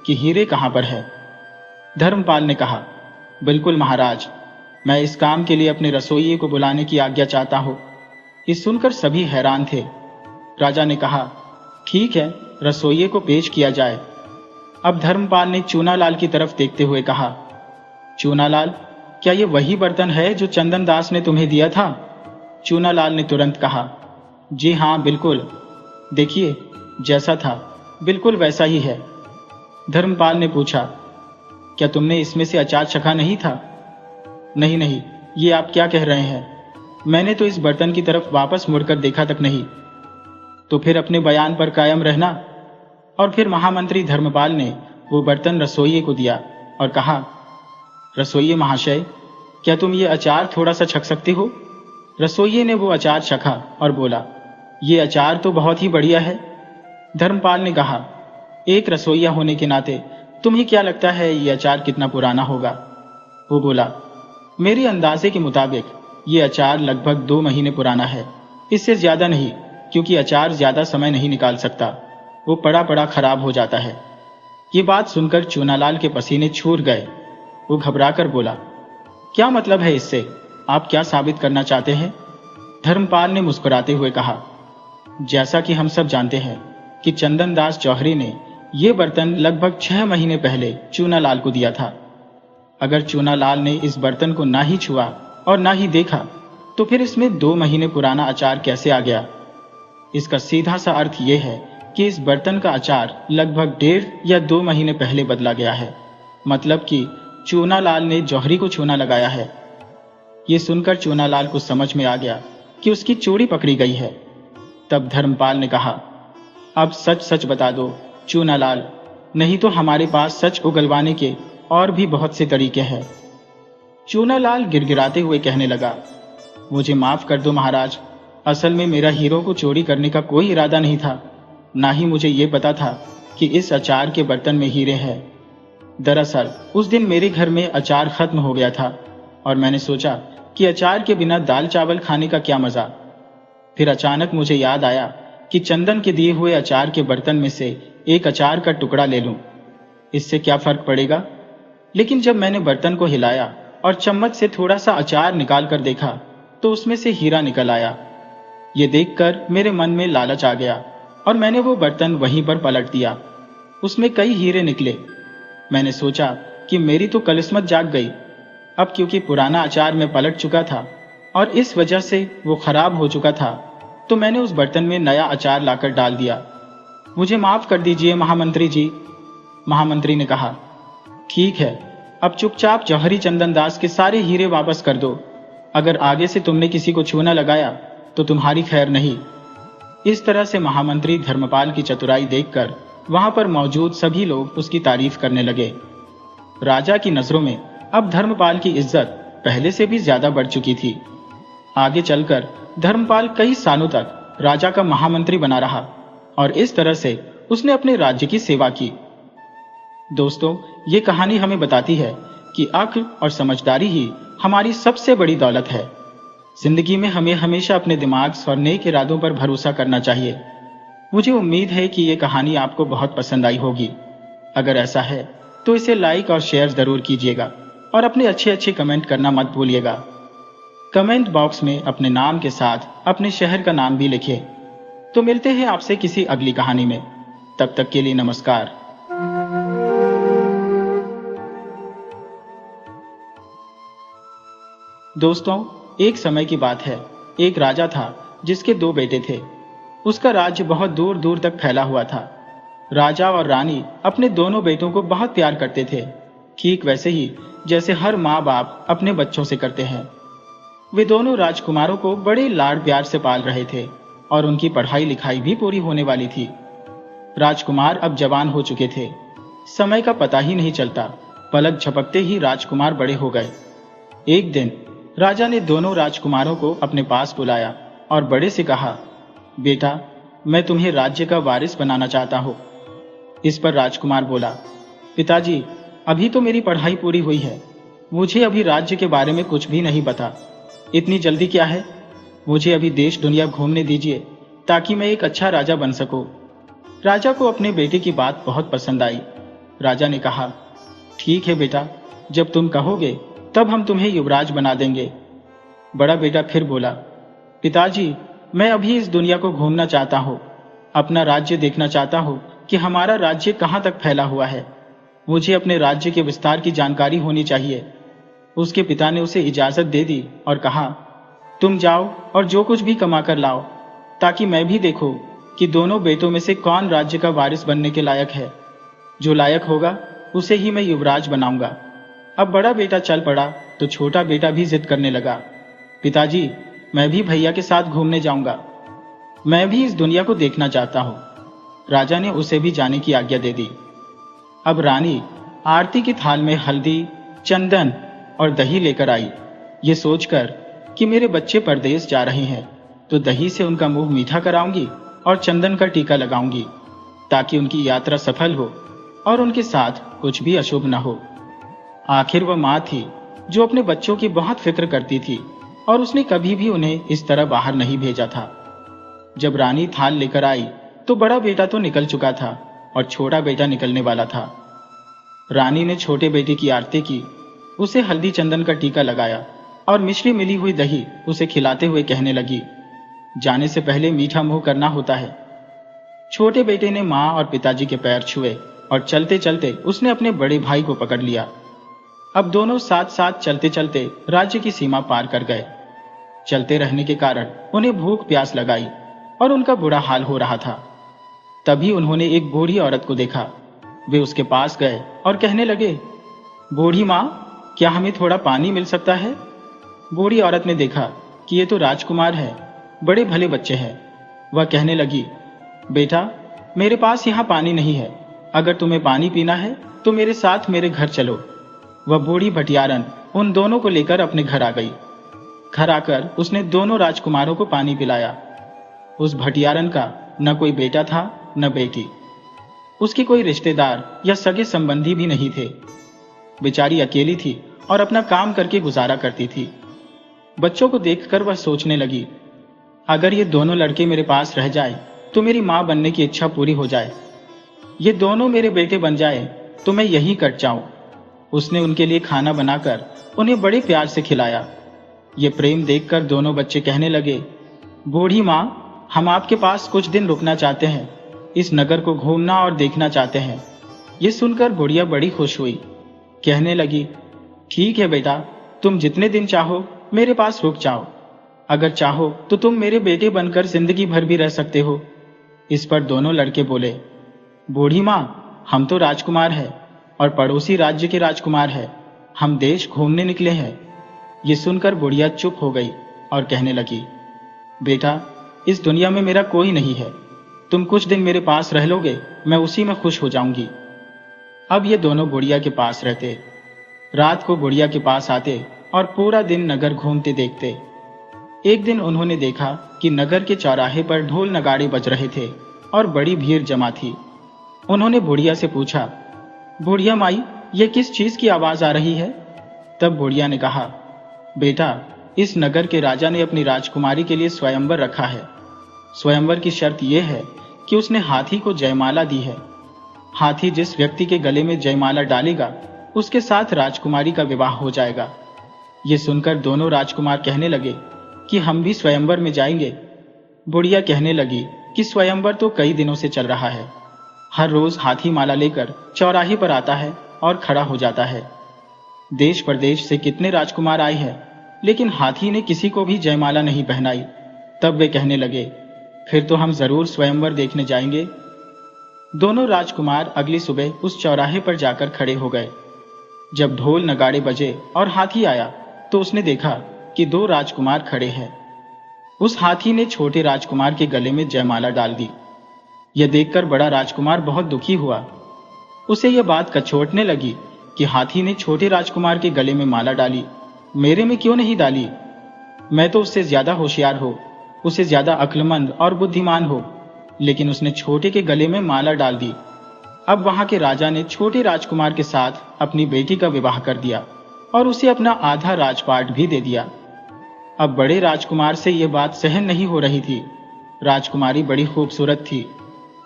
A: कि हीरे कहां पर है। धर्मपाल ने कहा, बिल्कुल महाराज, मैं इस काम के लिए अपने रसोइये को बुलाने की आज्ञा चाहता हूं। ये सुनकर सभी हैरान थे। राजा ने कहा, ठीक है, रसोइये को पेश किया जाए। अब धर्मपाल ने चूनालाल की तरफ देखते हुए कहा, चूनालाल, क्या ये वही बर्तन है जो चंदन दास ने तुम्हें दिया था? चूनालाल ने तुरंत कहा, जी हाँ, बिल्कुल। देखिए, जैसा था बिल्कुल वैसा ही है। धर्मपाल ने पूछा, क्या तुमने इसमें से अचार चखा नहीं था? नहीं नहीं, ये आप क्या कह रहे हैं? मैंने तो इस बर्तन की तरफ वापस मुड़कर देखा तक नहीं। तो फिर अपने बयान पर कायम रहना। और फिर महामंत्री धर्मपाल ने वो बर्तन रसोइये को दिया और कहा, रसोइये महाशय, क्या तुम ये अचार थोड़ा सा छक सकते हो? रसोइये ने वो अचार चखा और बोला, ये अचार तो बहुत ही बढ़िया है। धर्मपाल ने कहा, एक रसोइया होने के नाते तुम्हें क्या लगता है ये अचार कितना पुराना होगा? वो बोला, मेरे अंदाजे के मुताबिक ये अचार लगभग 2 महीने पुराना है, इससे ज्यादा नहीं, क्योंकि अचार ज्यादा समय नहीं निकाल सकता, वो पड़ा पड़ा खराब हो जाता है। ये बात सुनकर चूनालाल के पसीने छूट गए। वो घबराकर बोला, क्या मतलब है इससे? आप क्या साबित करना चाहते हैं? धर्मपाल ने मुस्कुराते हुए कहा, जैसा कि हम सब जानते हैं कि चंदन दास जौहरी ने ये बर्तन लगभग 6 महीने पहले चूनालाल को दिया था। अगर चूनालाल ने इस बर्तन को ना ही छुआ और ना ही देखा, तो फिर इसमें 2 महीने पुराना अचार कैसे आ गया? इसका सीधा सा अर्थ यह है कि इस बर्तन का अचार लगभग 1.5 या 2 महीने पहले बदला गया है। मतलब कि चूनालाल ने जौहरी को छूना लगाया है। ये सुनकर चूनालाल को समझ में आ गया कि उसकी चोरी पकड़ी गई है। तब धर्मपाल ने कहा, अब सच सच बता दो चूनालाल, नहीं तो हमारे पास सच उगलवाने के और भी बहुत से तरीके हैं। चूनालाल गिड़गिड़ाते हुए कहने लगा, मुझे माफ कर दो महाराज, असल में मेरा हीरो को चोरी करने का कोई इरादा नहीं था, ना ही मुझे ये पता था कि इस अचार के बर्तन में हीरे हैं। दरअसल उस दिन मेरे घर में अचार खत्म हो गया था और मैंने सोचा कि अचार के बिना दाल चावल खाने का क्या मजा। फिर अचानक मुझे याद आया कि चंदन के दिए हुए अचार के बर्तन में से एक अचार का टुकड़ा ले लूं, इससे क्या फर्क पड़ेगा। लेकिन जब मैंने बर्तन को हिलाया और चम्मच से थोड़ा सा अचार निकाल कर देखा तो उसमें से हीरा निकल आया। ये देखकर मेरे मन में लालच आ गया और मैंने वो बर्तन वहीं पर पलट दिया। उसमें कई हीरे निकले। मैंने सोचा कि मेरी तो किस्मत जाग गई। अब क्योंकि पुराना अचार में पलट चुका था और इस वजह से वो खराब हो चुका था, तो मैंने उस बर्तन में नया अचार लाकर डाल दिया। मुझे माफ कर दीजिए महामंत्री जी। महामंत्री ने कहा, ठीक है, अब चुपचाप जौहरी चंदन दास के सारे हीरे वापस कर दो। अगर आगे से तुमने किसी को छूना लगाया तो तुम्हारी खैर नहीं। इस तरह से महामंत्री धर्मपाल की चतुराई देखकर वहां पर मौजूद सभी लोग उसकी तारीफ करने लगे। राजा की नजरों में अब धर्मपाल की इज्जत पहले से भी ज्यादा बढ़ चुकी थी। आगे चलकर धर्मपाल कई सालों तक राजा का महामंत्री बना रहा और इस तरह से उसने अपने राज्य की सेवा की। दोस्तों, ये कहानी हमें बताती है कि अक्ल और समझदारी ही हमारी सबसे बड़ी दौलत है। जिंदगी में हमें हमेशा अपने दिमाग और नेक इरादों पर भरोसा करना चाहिए। मुझे उम्मीद है कि ये कहानी आपको बहुत पसंद आई होगी। अगर ऐसा है तो इसे लाइक और शेयर जरूर कीजिएगा और अपने अच्छे कमेंट करना मत भूलिएगा। कमेंट बॉक्स में अपने नाम के साथ अपने शहर का नाम भी लिखिए। तो मिलते हैं आपसे किसी अगली कहानी में। तब तक के लिए नमस्कार। दोस्तों, एक समय की बात है। एक राजा था जिसके 2 बेटे थे। उसका राज्य बहुत दूर दूर तक फैला हुआ था। राजा और रानी अपने दोनों बेटों को बहुत प्यार करते थे, ठीक वैसे ही जैसे हर माँ बाप अपने बच्चों से करते हैं। वे दोनों राजकुमारों को बड़े लाड प्यार से पाल रहे थे और उनकी पढ़ाई लिखाई भी पूरी होने वाली थी। राजकुमार अब जवान हो चुके थे। समय का पता ही नहीं चलता, पलक झपकते ही राजकुमार बड़े हो गए। एक दिन राजा ने दोनों राजकुमारों को अपने पास बुलाया और बड़े से कहा, बेटा, मैं तुम्हें राज्य का वारिस बनाना चाहता हूँ। इस पर राजकुमार बोला, पिताजी, अभी तो मेरी पढ़ाई पूरी हुई है, मुझे अभी राज्य के बारे में कुछ भी नहीं पता। इतनी जल्दी क्या है? मुझे अभी देश दुनिया घूमने दीजिए ताकि मैं एक अच्छा राजा बन सकूं। राजा को अपने बेटे की बात बहुत पसंद आई। राजा ने कहा, ठीक है बेटा, जब तुम कहोगे तब हम तुम्हें युवराज बना देंगे। बड़ा बेटा फिर बोला, पिताजी, मैं अभी इस दुनिया को घूमना चाहता हूँ, अपना राज्य देखना चाहता हूँ कि हमारा राज्य कहाँ तक फैला हुआ है। मुझे अपने राज्य के विस्तार की जानकारी होनी चाहिए। उसके पिता ने उसे इजाजत दे दी और कहा, तुम जाओ और जो कुछ भी कमा कर लाओ, ताकि मैं भी देखूं कि दोनों बेटों में से कौन राज्य का वारिस बनने के लायक है। जो लायक होगा उसे ही मैं युवराज बनाऊंगा। अब बड़ा बेटा चल पड़ा तो छोटा बेटा भी जिद करने लगा, पिताजी, मैं भी भैया के साथ घूमने जाऊंगा, मैं भी इस दुनिया को देखना चाहता हूँ। राजा ने उसे भी जाने की आज्ञा दे दी। अब रानी आरती की थाल में हल्दी, चंदन और दही लेकर आई। ये सोचकर कि मेरे बच्चे परदेश जा रहे हैं तो दही से उनका मुंह मीठा कराऊंगी और चंदन का टीका लगाऊंगी ताकि उनकी यात्रा सफल हो और उनके साथ कुछ भी अशुभ न हो। आखिर वह माँ थी जो अपने बच्चों की बहुत फिक्र करती थी और उसने कभी भी उन्हें इस तरह बाहर नहीं भेजा था। जब रानी थाल लेकर आई तो बड़ा बेटा तो निकल चुका था और छोटा बेटा निकलने वाला था। रानी ने छोटे बेटे की आरती की, उसे हल्दी चंदन का टीका लगाया और मिश्री मिली हुई दही उसे खिलाते हुए कहने लगी, जाने से पहले मीठा मुंह करना होता है। छोटे बेटे ने माँ और पिताजी के पैर छुए और चलते चलते उसने अपने बड़े भाई को पकड़ लिया। अब दोनों साथ साथ चलते चलते राज्य की सीमा पार कर गए। चलते रहने के कारण उन्हें भूख प्यास लगाई और उनका बुरा हाल हो रहा था। तभी उन्होंने एक बूढ़ी औरत को देखा। वे उसके पास गए और कहने लगे, बूढ़ी माँ, क्या हमें थोड़ा पानी मिल सकता है? बूढ़ी औरत ने देखा कि ये तो राजकुमार है, बड़े भले बच्चे हैं। वह कहने लगी, बेटा, मेरे पास यहाँ पानी नहीं है, अगर तुम्हें पानी पीना है तो मेरे साथ मेरे घर चलो। वह बूढ़ी भटियारन उन दोनों को लेकर अपने घर आ गई। घर आकर उसने दोनों राजकुमारों को पानी पिलाया। उस भटियारन का न कोई बेटा था न बेटी, उसकी कोई रिश्तेदार या सगे संबंधी भी नहीं थे। बेचारी अकेली थी और अपना काम करके गुजारा करती थी। बच्चों को देखकर वह सोचने लगी, अगर ये दोनों लड़के मेरे पास रह जाए तो मेरी मां बनने की इच्छा पूरी हो जाए। ये दोनों मेरे बेटे बन जाए तो मैं यहीं कट जाऊं। उसने उनके लिए खाना बनाकर उन्हें बड़े प्यार से खिलाया। ये प्रेम देखकर दोनों बच्चे कहने लगे, बूढ़ी माँ, हम आपके पास कुछ दिन रुकना चाहते हैं, इस नगर को घूमना और देखना चाहते हैं। ये सुनकर बुढ़िया बड़ी खुश हुई, कहने लगी, ठीक है बेटा, तुम जितने दिन चाहो मेरे पास रुक जाओ। अगर चाहो तो तुम मेरे बेटे बनकर जिंदगी भर भी रह सकते हो। इस पर दोनों लड़के बोले, बूढ़ी माँ, हम तो राजकुमार हैं और पड़ोसी राज्य के राजकुमार हैं, हम देश घूमने निकले हैं। ये सुनकर बुढ़िया चुप हो गई और कहने लगी, बेटा, इस दुनिया में मेरा कोई नहीं है, तुम कुछ दिन मेरे पास रह लोगे, मैं उसी में खुश हो जाऊंगी। अब ये दोनों बुढ़िया के पास रहते, रात को बुढ़िया के पास आते और पूरा दिन नगर घूमते देखते। एक दिन उन्होंने देखा कि नगर के चौराहे पर ढोल नगाड़े बज रहे थे और बड़ी भीड़ जमा थी। उन्होंने बुढ़िया से पूछा, बुढ़िया माई, ये किस चीज की आवाज आ रही है? तब बुढ़िया ने कहा, बेटा, इस नगर के राजा ने अपनी राजकुमारी के लिए स्वयंवर रखा है। स्वयंवर की शर्त यह है कि उसने हाथी को जयमाला दी है। हाथी जिस व्यक्ति के गले में जयमाला डालेगा, उसके साथ राजकुमारी का विवाह हो जाएगा। ये सुनकर दोनों राजकुमार कहने लगे कि हम भी स्वयंवर में जाएंगे। बुढ़िया कहने लगी कि स्वयंवर तो कई दिनों से चल रहा है। हर रोज हाथी माला लेकर चौराहे पर आता है और खड़ा हो जाता है। देश प्रदेश से कितने राजकुमार आए हैं, लेकिन हाथी ने किसी को भी जयमाला नहीं पहनाई। तब वे कहने लगे, फिर तो हम जरूर स्वयंवर देखने जाएंगे। दोनों राजकुमार अगली सुबह उस चौराहे पर जाकर खड़े हो गए। जब ढोल नगाड़े बजे और हाथी आया तो उसने देखा कि दो राजकुमार खड़े हैं। उस हाथी ने छोटे राजकुमार के गले में जयमाला डाल दी। यह देखकर बड़ा राजकुमार बहुत दुखी हुआ। उसे यह बात कचोटने लगी कि हाथी ने छोटे राजकुमार के गले में माला डाली, मेरे में क्यों नहीं डाली? मैं तो उससे ज्यादा होशियार हो, उसे ज्यादा अक्लमंद और बुद्धिमान हो, लेकिन उसने छोटे के गले में माला डाल दी। अब वहां के राजा ने छोटे राजकुमार के साथ अपनी बेटी का विवाह कर दिया और उसे अपना आधा राजपाट भी दे दिया। अब बड़े राजकुमार से यह बात सहन नहीं हो रही थी। राजकुमारी बड़ी खूबसूरत थी,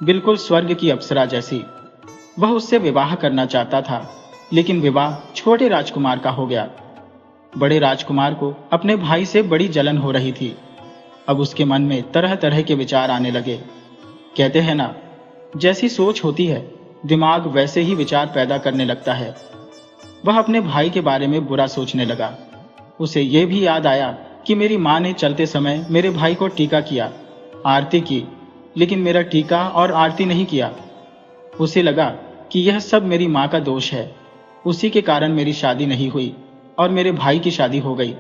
A: बिल्कुल स्वर्ग की अप्सरा जैसी। वह उससे विवाह करना चाहता था, लेकिन विवाह छोटे राजकुमार का हो गया। बड़े राजकुमार को अपने भाई से बड़ी जलन हो रही थी। अब उसके मन में तरह तरह के विचार आने लगे। कहते हैं ना, जैसी सोच होती है, दिमाग वैसे ही विचार पैदा करने लगता है। वह अपने भाई के बारे में बुरा सोचने लगा। उसे यह भी याद आया कि मेरी माँ ने चलते समय मेरे भाई को टीका किया, आरती की, लेकिन मेरा टीका और आरती नहीं किया। उसे लगा कि यह सब मेरी माँ का दोष है। उसी के कारण मेरी शादी नहीं हुई और मेरे भाई की शादी हो गई।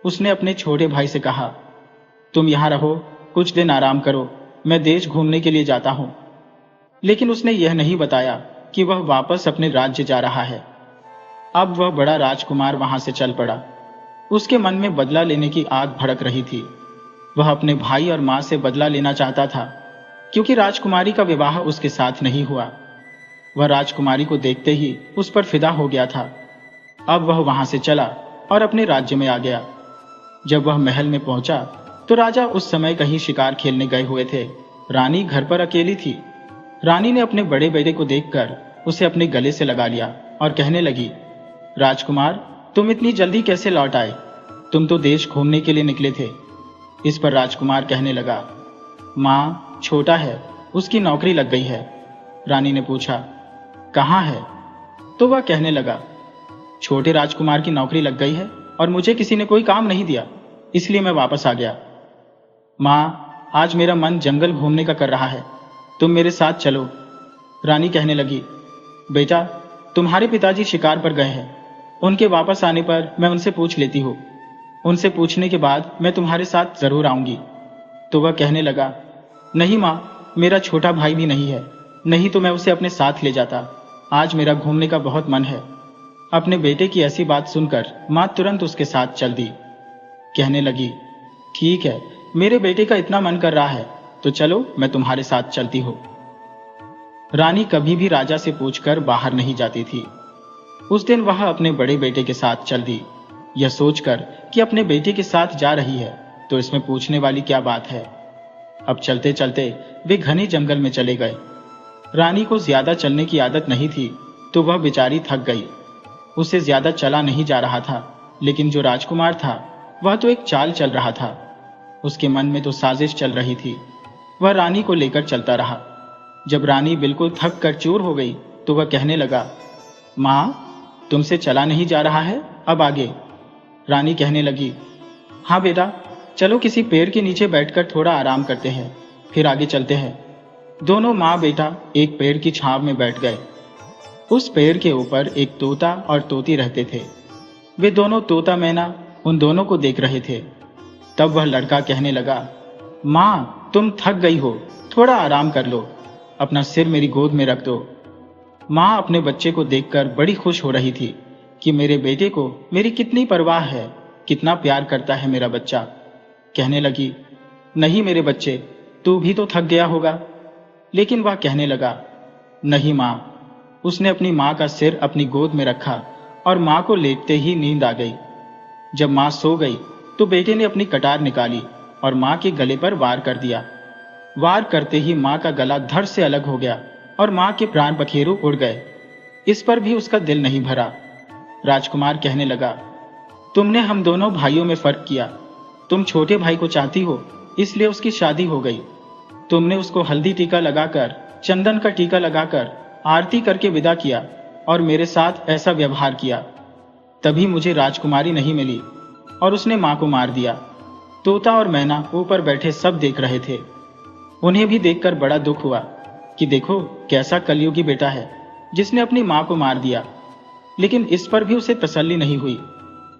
A: उसने अपने छोटे भाई से कहा, तुम यहाँ रहो, कुछ दिन आराम करो, मैं देश घूमने के लिए जाता हूँ। लेकिन उसने यह नहीं बताया कि वह वापस अपने राज्य जा रहा है। अब वह बड़ा राजकुमार वहां से चल पड़ा। उसके मन में बदला लेने की आग भड़क रही थी। वह अपने भाई और मां से बदला लेना चाहता था, क्योंकि राजकुमारी का विवाह उसके साथ नहीं हुआ। वह राजकुमारी को देखते ही उस पर फिदा हो गया था। अब वह वहां से चला और अपने राज्य में आ गया। जब वह महल में पहुंचा तो राजा उस समय कहीं शिकार खेलने गए हुए थे। रानी घर पर अकेली थी। रानी ने अपने बड़े बेटे को देखकर उसे अपने गले से लगा लिया और कहने लगी, राजकुमार, तुम इतनी जल्दी कैसे लौट आए? तुम तो देश घूमने के लिए निकले थे। इस पर राजकुमार कहने लगा, माँ, छोटा है, उसकी नौकरी लग गई है। रानी ने पूछा, कहाँ है? तो वह कहने लगा, छोटे राजकुमार की नौकरी लग गई है और मुझे किसी ने कोई काम नहीं दिया, इसलिए मैं वापस आ गया। माँ, आज मेरा मन जंगल घूमने का कर रहा है, तुम मेरे साथ चलो। रानी कहने लगी, बेटा, तुम्हारे पिताजी शिकार पर गए हैं। उनके वापस आने पर मैं उनसे पूछ लेती हूँ। उनसे पूछने के बाद मैं तुम्हारे साथ जरूर आऊंगी। तो वह कहने लगा, नहीं माँ, मेरा छोटा भाई भी नहीं है, नहीं तो मैं उसे अपने साथ ले जाता। आज मेरा घूमने का बहुत मन है। अपने बेटे की ऐसी बात सुनकर माँ तुरंत उसके साथ चल दी। कहने लगी, ठीक है, मेरे बेटे का इतना मन कर रहा है तो चलो, मैं तुम्हारे साथ चलती हूँ। रानी कभी भी राजा से पूछकर बाहर नहीं जाती थी। उस दिन वह अपने बड़े बेटे के साथ चल दी, यह सोचकर कि अपने बेटे के साथ जा रही है तो इसमें पूछने वाली क्या बात है। अब चलते चलते वे घने जंगल में चले गए। रानी को ज्यादा चलने की आदत नहीं थी, तो वह बेचारी थक गई। उसे ज्यादा चला नहीं जा रहा था, लेकिन जो राजकुमार था वह तो एक चाल चल रहा था। उसके मन में तो साजिश चल रही थी। वह रानी को लेकर चलता रहा। जब रानी बिल्कुल थक कर चूर हो गई तो वह कहने लगा, माँ, तुमसे चला नहीं जा रहा है, अब आगे। रानी कहने लगी, हाँ बेटा, चलो किसी पेड़ के नीचे बैठकर थोड़ा आराम करते हैं, फिर आगे चलते हैं। दोनों माँ बेटा एक पेड़ की छांव में बैठ गए। उस पेड़ के ऊपर एक तोता और तोती रहते थे। वे दोनों तोता मैना उन दोनों को देख रहे थे। तब वह लड़का कहने लगा, माँ, तुम थक गई हो, थोड़ा आराम कर लो, अपना सिर मेरी गोद में रख दो। माँ अपने बच्चे को देखकर बड़ी खुश हो रही थी। कि मेरे बेटे को मेरी कितनी परवाह है, कितना प्यार करता है मेरा बच्चा। कहने लगी, नहीं मेरे बच्चे, तू भी तो थक गया होगा। लेकिन वह कहने लगा, नहीं माँ। उसने अपनी माँ का सिर अपनी गोद में रखा और माँ को लेटते ही नींद आ गई। जब माँ सो गई तो बेटे ने अपनी कटार निकाली और माँ के गले पर वार कर दिया। वार करते ही माँ का गला धड़ से अलग हो गया और माँ के प्राण पखेरु उड़ गए। इस पर भी उसका दिल नहीं भरा। राजकुमार कहने लगा, तुमने हम दोनों भाइयों में फर्क किया। तुम छोटे भाई को चाहती हो, इसलिए उसकी शादी हो गई। तुमने उसको हल्दी टीका लगाकर, चंदन का टीका लगाकर, आरती करके विदा किया और मेरे साथ ऐसा व्यवहार किया। तभी मुझे राजकुमारी नहीं मिली और उसने माँ को मार दिया। तोता और मैना ऊपर बैठे सब देख रहे थे। उन्हें भी देखकर बड़ा दुख हुआ कि देखो कैसा कलयुगी बेटा है जिसने अपनी माँ को मार दिया। लेकिन इस पर भी उसे तसल्ली नहीं हुई।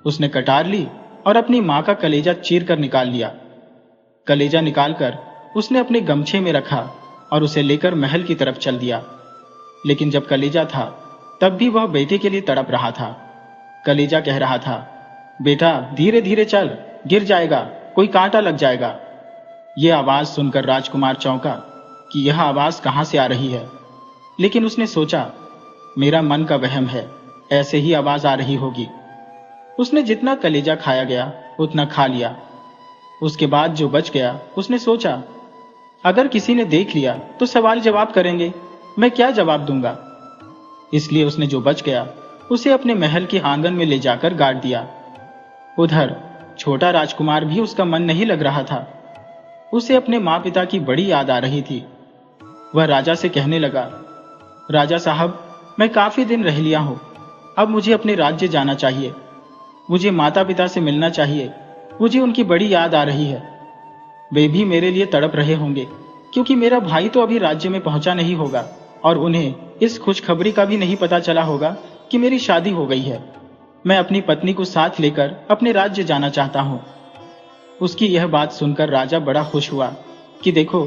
A: उसने कटार ली और अपनी माँ का कलेजा चीर कर निकाल लिया। कलेजा निकालकर उसने अपने गमछे में रखा और उसे लेकर महल की तरफ चल दिया। लेकिन जब कलेजा था तब भी वह बेटे के लिए तड़प रहा था। कलेजा कह रहा था, बेटा धीरे धीरे चल, गिर जाएगा, कोई कांटा लग जाएगा। यह आवाज सुनकर राजकुमार चौंका कि यह आवाज कहां से आ रही है। लेकिन उसने सोचा, मेरा मन का वहम है, ऐसे ही आवाज आ रही होगी। उसने जितना कलेजा खाया गया उतना खा लिया। उसके बाद जो बच गया उसने सोचा, अगर किसी ने देख लिया तो सवाल जवाब करेंगे, मैं क्या जवाब दूंगा। इसलिए उसने जो बच गया उसे अपने महल के आंगन में ले जाकर गाड़ दिया। उधर छोटा राजकुमार भी उसका मन नहीं लग रहा था। उसे अपने माँ पिता की बड़ी याद आ रही थी। वह राजा से कहने लगा, राजा साहब, मैं काफी दिन रह लिया हूं, अब मुझे अपने राज्य जाना चाहिए। मुझे माता पिता से मिलना चाहिए, मुझे उनकी बड़ी याद आ रही है। वे भी मेरे लिए तड़प रहे होंगे, क्योंकि मेरा भाई तो अभी राज्य में पहुंचा नहीं होगा और उन्हें इस खुशखबरी का भी नहीं पता चला होगा कि मेरी शादी हो गई है। मैं अपनी पत्नी को साथ लेकर अपने राज्य जाना चाहता हूं। उसकी यह बात सुनकर राजा बड़ा खुश हुआ कि देखो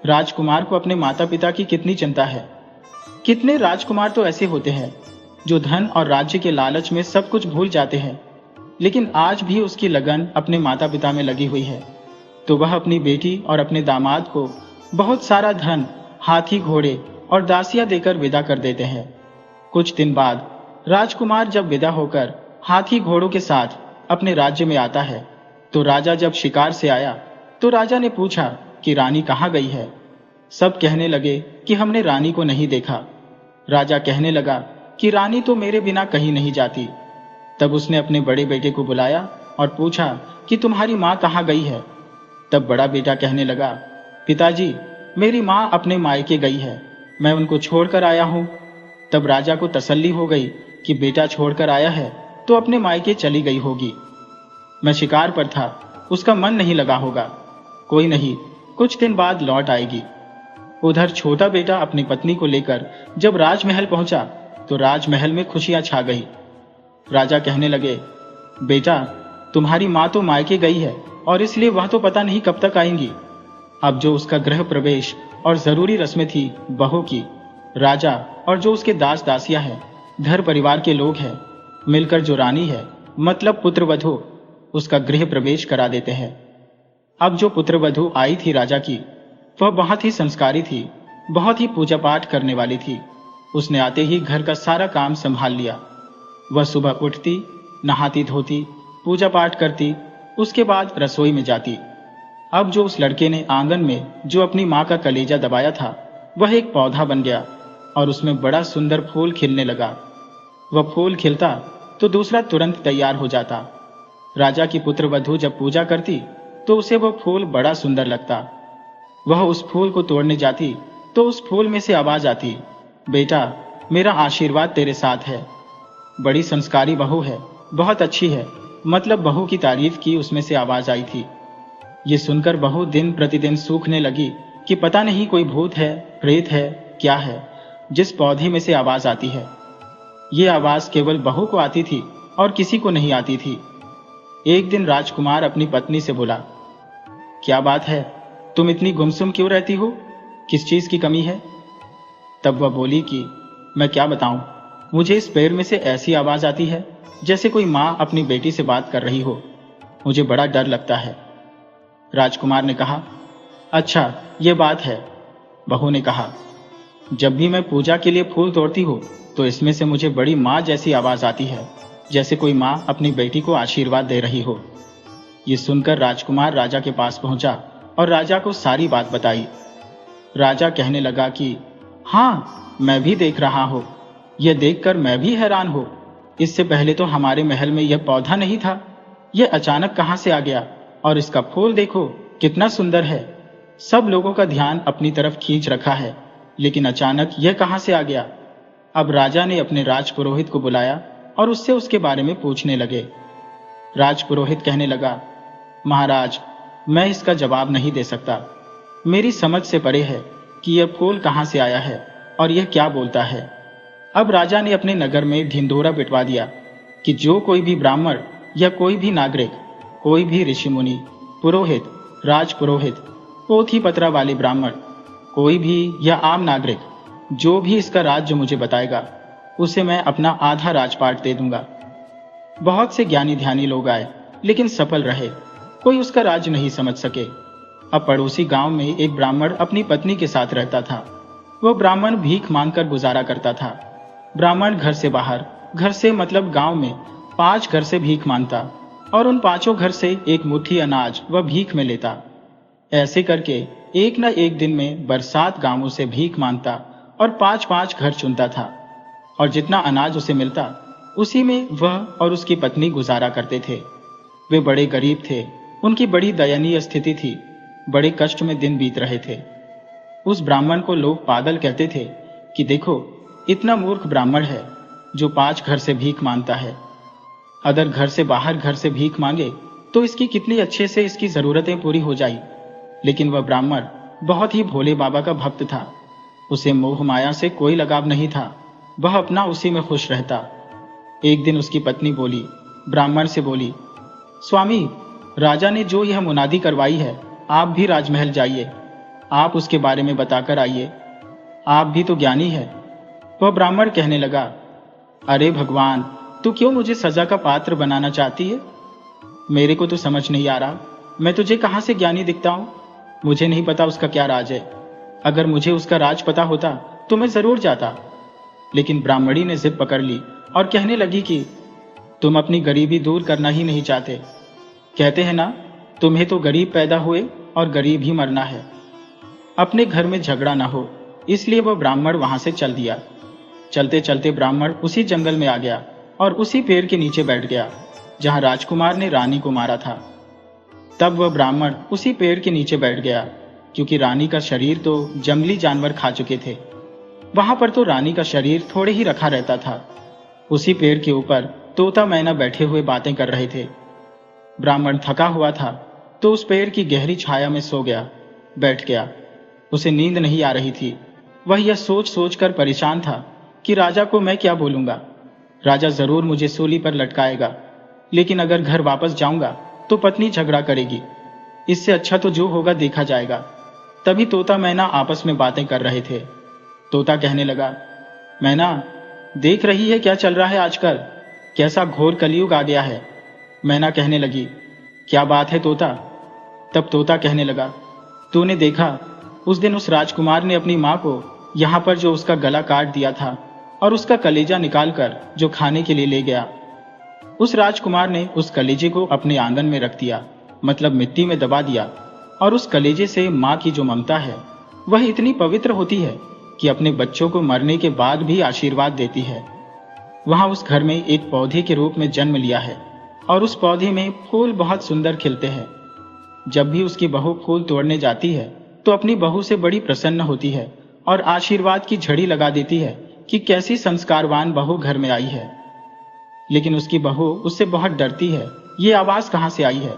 A: राजकुमार को अपने माता पिता की कितनी चिंता है। कितने राजकुमार तो ऐसे होते हैं जो धन और राज्य के लालच में सब कुछ भूल जाते हैं, लेकिन आज भी उसकी लगन अपने माता पिता में लगी हुई है। तो वह अपनी बेटी और अपने दामाद को बहुत सारा धन, हाथी घोड़े और दासियां देकर विदा कर देते हैं। कुछ दिन बाद राजकुमार जब विदा होकर हाथी घोड़ों के साथ अपने राज्य में आता है तो राजा जब शिकार से आया तो राजा ने पूछा कि रानी कहाँ गई है। सब कहने लगे कि हमने रानी को नहीं देखा। राजा कहने लगा कि रानी तो मेरे बिना कहीं नहीं जाती। तब उसने अपने बड़े बेटे को बुलाया और पूछा कि तुम्हारी माँ कहाँ गई है। तब बड़ा बेटा कहने लगा, पिताजी, मेरी माँ अपने मायके गई है, मैं उनको छोड़कर आया हूँ। तब राजा को तसल्ली हो गई कि बेटा छोड़कर आया है तो अपने मायके चली गई होगी। मैं शिकार पर था, उसका मन नहीं लगा होगा। कोई नहीं, कुछ दिन बाद लौट आएगी। उधर छोटा बेटा अपनी पत्नी को लेकर जब राजमहल पहुंचा तो राजमहल में खुशियां छा गई। राजा कहने लगे, बेटा तुम्हारी माँ तो मायके गई है और इसलिए वह तो पता नहीं कब तक आएंगी। अब जो उसका गृह प्रवेश और जरूरी रस्में थी बहू की, राजा और जो उसके दास दासियां हैं, घर परिवार के लोग हैं, मिलकर जो रानी है मतलब पुत्रवधू, उसका गृह प्रवेश करा देते हैं। अब जो पुत्रवधू आई थी राजा की, वह बहुत ही संस्कारी थी, बहुत ही पूजा पाठ करने वाली थी। उसने आते ही घर का सारा काम संभाल लिया। वह सुबह उठती, नहाती धोती, पूजा पाठ करती, उसके बाद रसोई में जाती। अब जो उस लड़के ने आंगन में जो अपनी माँ का कलेजा दबाया था वह एक पौधा बन गया और उसमें बड़ा सुंदर फूल खिलने लगा। वह फूल खिलता तो दूसरा तुरंत तैयार हो जाता। राजा की पुत्रवधू जब पूजा करती तो उसे वह फूल बड़ा सुंदर लगता। वह उस फूल को तोड़ने जाती तो उस फूल में से आवाज आती, बेटा मेरा आशीर्वाद तेरे साथ है। बड़ी संस्कारी बहू है, बहुत अच्छी है, मतलब बहू की तारीफ की उसमें से आवाज आई थी। ये सुनकर बहू दिन प्रतिदिन सूखने लगी कि पता नहीं कोई भूत है, प्रेत है, क्या है जिस पौधे में से आवाज आती है। ये आवाज केवल बहू को आती थी और किसी को नहीं आती थी। एक दिन राजकुमार अपनी पत्नी से बोला, क्या बात है, तुम इतनी गुमसुम क्यों रहती हो, किस चीज की कमी है। तब वह बोली कि मैं क्या बताऊं, मुझे इस पेड़ में से ऐसी आवाज आती है जैसे कोई माँ अपनी बेटी से बात कर रही हो। मुझे बड़ा डर लगता है। राजकुमार ने कहा, अच्छा ये बात है। बहू ने कहा, जब भी मैं पूजा के लिए फूल तोड़ती हूँ तो इसमें से मुझे बड़ी माँ जैसी आवाज आती है, जैसे कोई माँ अपनी बेटी को आशीर्वाद दे रही हो। ये सुनकर राजकुमार राजा के पास पहुंचा और राजा को सारी बात बताई। राजा कहने लगा कि हाँ, मैं भी देख रहा हूँ। यह देखकर मैं भी हैरान हूँ। इससे पहले तो हमारे महल में यह पौधा नहीं था। यह अचानक कहाँ से आ गया? और इसका फूल देखो कितना सुंदर है। सब लोगों का ध्यान अपनी तरफ खींच रखा है, लेकिन अचानक यह कहाँ से आ गया? अब राजा ने अपने राजपुरोहित को बुलाया और उससे उसके बारे में पूछने लगे। राजपुरोहित कहने लगा, महाराज, मैं इसका जवाब नहीं दे सकता। मेरी समझ से परे है कि यह फूल कहाँ से आया है और यह क्या बोलता है। अब राजा ने अपने नगर में ढिंढोरा पिटवा दिया कि जो कोई भी ब्राह्मण या कोई भी नागरिक, कोई भी ऋषि मुनि, पुरोहित, राजपुरोहित, पोथी पत्रा वाले ब्राह्मण, कोई भी या आम नागरिक जो भी इसका राज्य मुझे बताएगा, उसे मैं अपना आधा राजपाट दे दूंगा। बहुत से ज्ञानी ध्यानी लोग आए, लेकिन सफल रहे। कोई उसका राज्य नहीं समझ सके। अब पड़ोसी गांव में एक ब्राह्मण अपनी पत्नी के साथ रहता था। वह ब्राह्मण भीख मांगकर गुजारा करता था। ब्राह्मण घर से बाहर, घर से मतलब गांव में 5 घर से भीख मांगता और उन 5 घर से एक मुट्ठी अनाज वह भीख में लेता। ऐसे करके एक न एक दिन में बरसात गांवों से भीख मांगता और 5-5 घर चुनता था, और जितना अनाज उसे मिलता उसी में वह और उसकी पत्नी गुजारा करते थे। वे बड़े गरीब थे। उनकी बड़ी दयनीय स्थिति थी। बड़े कष्ट में दिन बीत रहे थे। उस ब्राह्मण को लोग पागल कहते थे कि देखो, इतना मूर्ख ब्राह्मण है जो 5 घर से भीख मांगता है। अगर घर से बाहर घर से भीख मांगे तो इसकी कितनी अच्छे से इसकी जरूरतें पूरी हो जाई। लेकिन वह ब्राह्मण बहुत ही भोले बाबा का भक्त था। उसे मोह माया से कोई लगाव नहीं था। वह अपना उसी में खुश रहता। एक दिन उसकी पत्नी बोली, ब्राह्मण से बोली, स्वामी, राजा ने जो यह मुनादी करवाई है, आप भी राजमहल जाइए। आप उसके बारे में बताकर आइए। आप भी तो ज्ञानी है। वह ब्राह्मण कहने लगा, अरे भगवान, तू क्यों मुझे सजा का पात्र बनाना चाहती है? मेरे को तो समझ नहीं आ रहा। मैं तुझे कहां से ज्ञानी दिखता हूं? मुझे नहीं पता उसका क्या राज है। अगर मुझे उसका राज पता होता तो मैं जरूर जाता। लेकिन ब्राह्मणी ने जिद पकड़ ली और कहने लगी कि तुम अपनी गरीबी दूर करना ही नहीं चाहते। कहते हैं ना, तुम्हें तो गरीब पैदा हुए और गरीब ही मरना है। अपने घर में झगड़ा ना हो, इसलिए वह ब्राह्मण वहां से चल दिया। चलते चलते ब्राह्मण उसी जंगल में आ गया और उसी पेड़ के नीचे बैठ गया जहां राजकुमार ने रानी को मारा था। तब वह ब्राह्मण उसी पेड़ के नीचे बैठ गया, क्योंकि रानी का शरीर तो जंगली जानवर खा चुके थे। वहां पर तो रानी का शरीर थोड़े ही रखा रहता था। उसी पेड़ के ऊपर तोता मैना बैठे हुए बातें कर रहे थे। ब्राह्मण थका हुआ था तो उस पेड़ की गहरी छाया में सो गया, बैठ गया। उसे नींद नहीं आ रही थी। वह यह सोच सोच कर परेशान था कि राजा को मैं क्या बोलूंगा। राजा जरूर मुझे सूली पर लटकाएगा, लेकिन अगर घर वापस जाऊंगा तो पत्नी झगड़ा करेगी। इससे अच्छा तो जो होगा देखा जाएगा। तभी तोता मैना आपस में बातें कर रहे थे। तोता कहने लगा, मैना, देख रही है क्या चल रहा है आजकल? कैसा घोर कलयुग आ गया है। मैना कहने लगी, क्या बात है तोता? तब तोता कहने लगा, तूने देखा, उस दिन उस राजकुमार ने अपनी माँ को यहाँ पर जो उसका गला काट दिया था और उसका कलेजा निकालकर जो खाने के लिए ले गया। उस राजकुमार ने उस कलेजे को अपने आंगन में रख दिया, मतलब मिट्टी में दबा दिया। और उस कलेजे से माँ की जो ममता है वह इतनी पवित्र होती है कि अपने बच्चों को मरने के बाद भी आशीर्वाद देती है। वहां उस घर में एक पौधे के रूप में जन्म लिया है और उस पौधे में फूल बहुत सुंदर खिलते हैं। जब भी उसकी बहू फूल तोड़ने जाती है तो अपनी बहू से बड़ी प्रसन्न होती है और आशीर्वाद की झड़ी लगा देती है कि कैसी संस्कारवान बहू घर में आई है। लेकिन उसकी बहू उससे बहुत डरती है। ये आवाज कहां से आई है?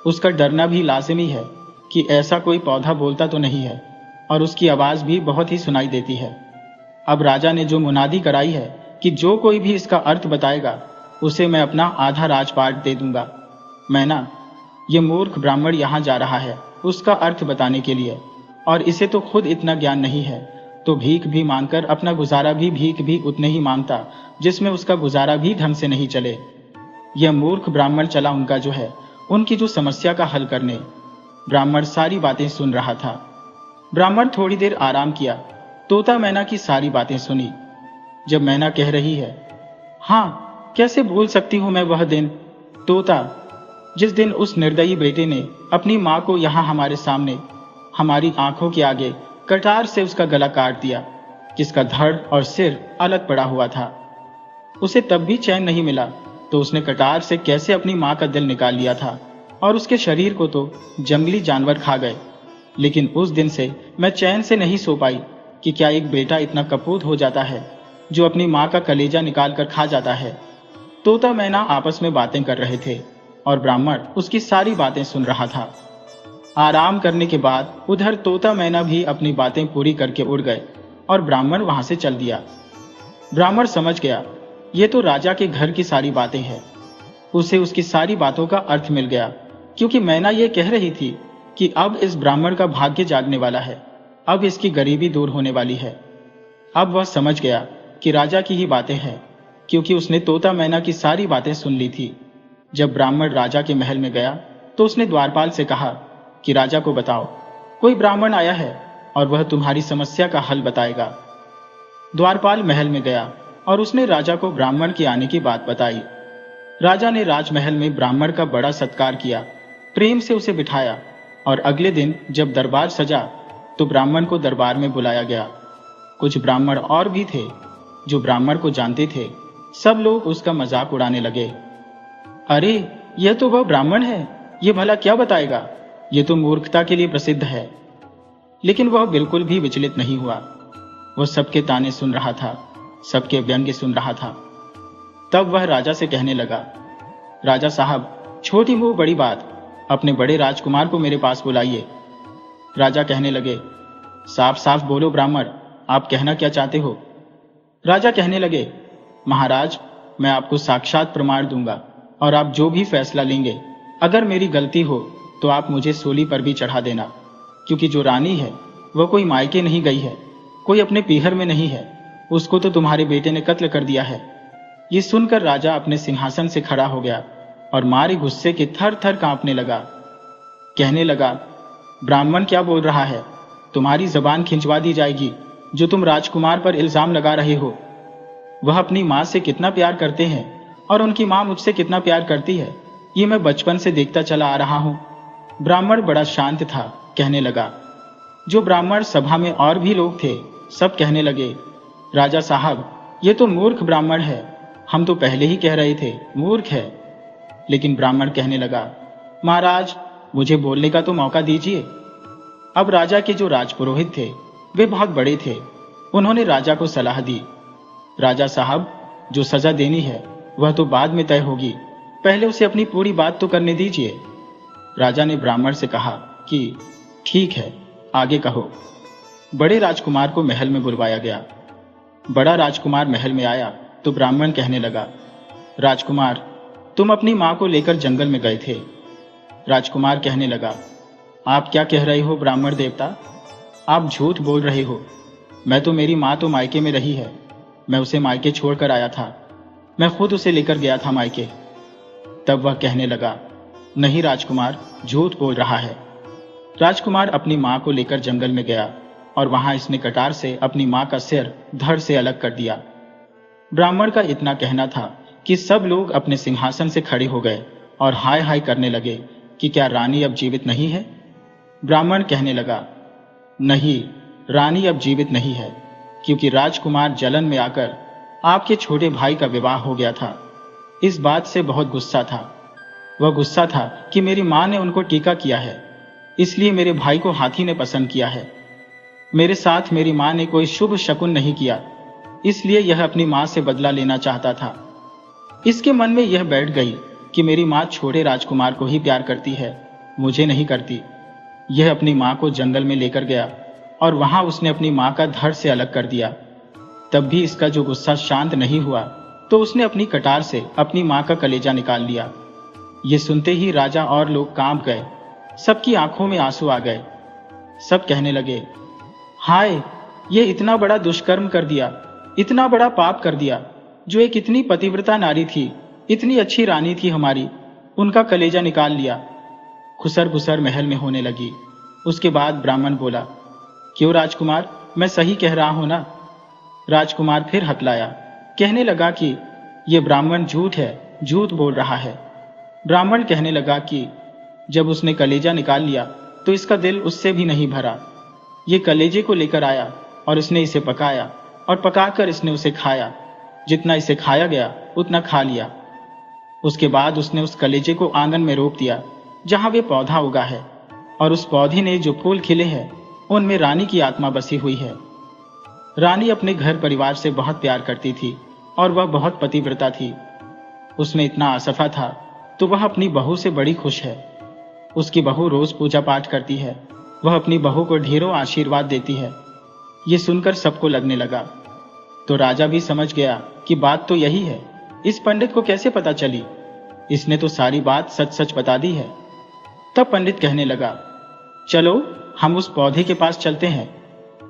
A: उसका डरना भी लाजिमी है कि ऐसा कोई पौधा बोलता तो नहीं है, और उसकी आवाज भी बहुत ही सुनाई देती है। अब राजा ने जो मुनादी कराई है कि जो कोई भी इसका अर्थ बताएगा उसे मैं अपना आधा राजपाट दे दूंगा। मैना, ये मूर्ख ब्राह्मण यहाँ जा रहा है उसका अर्थ बताने के लिए, और इसे तो खुद इतना ज्ञान नहीं है, तो भीख भी मांगकर अपना गुजारा भी भीख भी उतने ही मांगता जिसमें उसका गुजारा भी ढंग से नहीं चले। यह मूर्ख ब्राह्मण चला उनका जो है, उनकी जो समस्या का हल करने। ब्राह्मण सारी बातें सुन रहा था। ब्राह्मण थोड़ी देर आराम किया। तोता मैना की सारी बातें सुनी। जब मैना कह रही है, हाँ, कैसे भूल सकती हूं मैं वह दिन, तोता, जिस दिन उस निर्दयी बेटे ने अपनी मां को यहां हमारे सामने, हमारी आंखों के आगे कटार से उसका गला काट दिया, जिसका धड़ और सिर अलग पड़ा हुआ था। उसे तब भी चैन नहीं मिला तो उसने कटार से कैसे अपनी मां का दिल निकाल लिया था, और उसके शरीर को तो जंगली जानवर खा गए। लेकिन उस दिन से मैं चैन से नहीं सो पाई कि क्या एक बेटा इतना कपूत हो जाता है जो अपनी मां का कलेजा निकाल कर खा जाता है। तोता मैना आपस में बातें कर रहे थे और ब्राह्मण उसकी सारी बातें सुन रहा था। आराम करने के बाद उधर तोता मैना भी अपनी बातें पूरी करके उड़ गए और ब्राह्मण वहां से चल दिया। ब्राह्मण समझ गया, ये तो राजा के घर की सारी बातें हैं। उसे उसकी सारी बातों का अर्थ मिल गया, क्योंकि मैना ये कह रही थी कि अब इस ब्राह्मण का भाग्य जागने वाला है, अब इसकी गरीबी दूर होने वाली है। अब वह समझ गया कि राजा की ही बातें हैं, क्योंकि उसने तोता मैना की सारी बातें सुन ली थी। जब ब्राह्मण राजा के महल में गया तो उसने द्वारपाल से कहा कि राजा को बताओ, कोई ब्राह्मण आया है और वह तुम्हारी समस्या का हल बताएगा। द्वारपाल महल में गया और उसने राजा को ब्राह्मण के आने की बात बताई। राजा ने राजमहल में ब्राह्मण का बड़ा सत्कार किया, प्रेम से उसे बिठाया, और अगले दिन जब दरबार सजा तो ब्राह्मण को दरबार में बुलाया गया। कुछ ब्राह्मण और भी थे जो ब्राह्मण को जानते थे। सब लोग उसका मजाक उड़ाने लगे। अरे, यह तो वह ब्राह्मण है, ये भला क्या बताएगा, ये तो मूर्खता के लिए प्रसिद्ध है। लेकिन वह बिल्कुल भी विचलित नहीं हुआ। वह सबके ताने सुन रहा था, सबके व्यंग्य सुन रहा था। तब वह राजा से कहने लगा, राजा साहब, छोटी मुंह बड़ी बात, अपने बड़े राजकुमार को मेरे पास बुलाइए। राजा कहने लगे, साफ साफ बोलो ब्राह्मण, आप कहना क्या चाहते हो। राजा कहने लगे, महाराज, मैं आपको साक्षात प्रमाण दूंगा और आप जो भी फैसला लेंगे, अगर मेरी गलती हो तो आप मुझे सूली पर भी चढ़ा देना, क्योंकि जो रानी है वह कोई मायके नहीं गई है, कोई अपने पीहर में नहीं है, उसको तो तुम्हारे बेटे ने कत्ल कर दिया है। ये सुनकर राजा अपने सिंहासन से खड़ा हो गया और मारे गुस्से के थर थर कांपने लगा। कहने लगा, ब्राह्मण क्या बोल रहा है, तुम्हारी जबान खिंचवा दी जाएगी जो तुम राजकुमार पर इल्जाम लगा रहे हो। वह अपनी मां से कितना प्यार करते हैं और उनकी मां मुझसे कितना प्यार करती है, ये मैं बचपन से देखता चला आ रहा हूं। ब्राह्मण बड़ा शांत था, कहने लगा। जो ब्राह्मण सभा में और भी लोग थे, सब कहने लगे, राजा साहब, ये तो मूर्ख ब्राह्मण है, हम तो पहले ही कह रहे थे मूर्ख है। लेकिन ब्राह्मण कहने लगा, महाराज, मुझे बोलने का तो मौका दीजिए। अब राजा के जो राजपुरोहित थे वे बहुत बड़े थे। उन्होंने राजा को सलाह दी, राजा साहब, जो सजा देनी है वह तो बाद में तय होगी, पहले उसे अपनी पूरी बात तो करने दीजिए। राजा ने ब्राह्मण से कहा कि ठीक है, आगे कहो। बड़े राजकुमार को महल में बुलवाया गया। बड़ा राजकुमार महल में आया तो ब्राह्मण कहने लगा, राजकुमार, तुम अपनी मां को लेकर जंगल में गए थे। राजकुमार कहने लगा, आप क्या कह रहे हो ब्राह्मण देवता, आप झूठ बोल रहे हो। मैं तो, मेरी मां तो मायके में रही है, मैं उसे मायके छोड़कर आया था, मैं खुद उसे लेकर गया था मायके। तब वह कहने लगा, नहीं राजकुमार, झूठ बोल रहा है। राजकुमार अपनी मां को लेकर जंगल में गया और वहां इसने कटार से अपनी मां का सिर धड़ से अलग कर दिया। ब्राह्मण का इतना कहना था कि सब लोग अपने सिंहासन से खड़े हो गए और हाय हाय करने लगे कि क्या रानी अब जीवित नहीं है। ब्राह्मण कहने लगा, नहीं, रानी अब जीवित नहीं है, क्योंकि राजकुमार जलन में आकर आपके छोटे भाई का विवाह हो गया था। इस बात से बहुत गुस्सा था। वह गुस्सा था कि मेरी मां ने उनको टीका किया है, इसलिए मेरे भाई को हाथी ने पसंद किया है। मेरे साथ मेरी मां ने कोई शुभ शकुन नहीं किया, इसलिए यह अपनी मां से बदला लेना चाहता था। इसके मन में यह बैठ गई कि मेरी मां छोटे राजकुमार को ही प्यार करती है, मुझे नहीं करती। यह अपनी मां को जंगल में लेकर गया और वहां उसने अपनी मां का धड़ से अलग कर दिया। तब भी इसका जो गुस्सा शांत नहीं हुआ तो उसने अपनी कटार से अपनी मां का कलेजा निकाल लिया। ये सुनते ही राजा और लोग कांप गए, सबकी आंखों में आंसू आ गए। सब कहने लगे, हाय, ये इतना बड़ा दुष्कर्म कर दिया, इतना बड़ा पाप कर दिया। जो एक इतनी पतिव्रता नारी थी, इतनी अच्छी रानी थी हमारी, उनका कलेजा निकाल लिया। खुसर बुसर महल में होने लगी। उसके बाद ब्राह्मण बोला, क्यों राजकुमार, मैं सही कह रहा हूं ना? राजकुमार फिर हकलाया, कहने लगा कि ये ब्राह्मण झूठ है, झूठ बोल रहा है। ब्राह्मण कहने लगा कि जब उसने कलेजा निकाल लिया तो इसका दिल उससे भी नहीं भरा। ये कलेजे को लेकर आया और इसने इसे पकाया और पकाकर इसने उसे खाया। जितना इसे खाया गया उतना खा लिया। उसके बाद उसने उस कलेजे को आंगन में रोप दिया जहां वे पौधा उगा है, और उस पौधे ने जो फूल खिले हैं उनमें रानी की आत्मा बसी हुई है। रानी अपने घर परिवार से बहुत प्यार करती थी और वह बहुत पतिव्रता थी। उसमें इतना आसफा था तो वह अपनी बहू से बड़ी खुश है। उसकी बहू रोज पूजा पाठ करती है। वह अपनी बहू को ढेरों आशीर्वाद देती है। ये सुनकर सबको लगने लगा। तो राजा भी समझ गया कि बात तो यही है। इस पंडित को कैसे पता चली? इसने तो सारी बात सच सच बता दी है। तब पंडित कहने लगा, चलो हम उस पौधे के पास चलते हैं।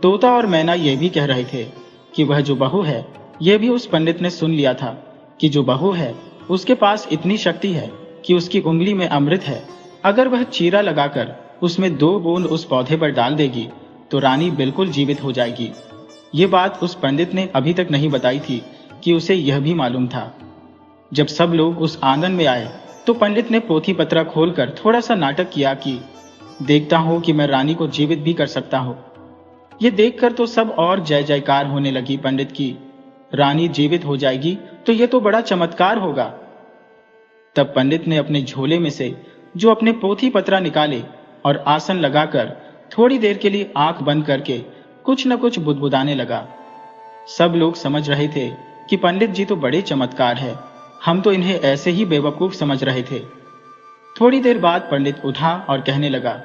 A: तोता और मैना यह भी कह रहे थे कि वह जो बहू है, यह भी उस पंडित ने सुन लिया था कि जो बहू है उसके पास इतनी शक्ति है कि उसकी उंगली में अमृत है। अगर वह चीरा लगाकर उसमें 2 बूंद उस पौधे पर डाल देगी तो रानी बिल्कुल जीवित हो जाएगी। ये बात उस पंडित ने अभी तक नहीं बताई थी कि उसे यह भी मालूम था। जब सब लोग उस आंगन में आए तो पंडित ने पोथी पत्रा खोलकर थोड़ा सा नाटक किया कि देखता हूं कि मैं रानी को जीवित भी कर सकता हूं। ये देखकर तो सब और जय जयकार होने लगी पंडित की। रानी जीवित हो जाएगी तो ये तो बड़ा चमत्कार होगा। तब पंडित ने अपने झोले में से जो अपने पोथी पत्रा निकाले और आसन लगाकर थोड़ी देर के लिए आंख बंद करके कुछ न कुछ बुदबुदाने लगा। सब लोग समझ रहे थे कि पंडित जी तो बड़े चमत्कार है, हम तो इन्हें ऐसे ही बेवकूफ समझ रहे थे। थोड़ी देर बाद पंडित उठा और कहने लगा,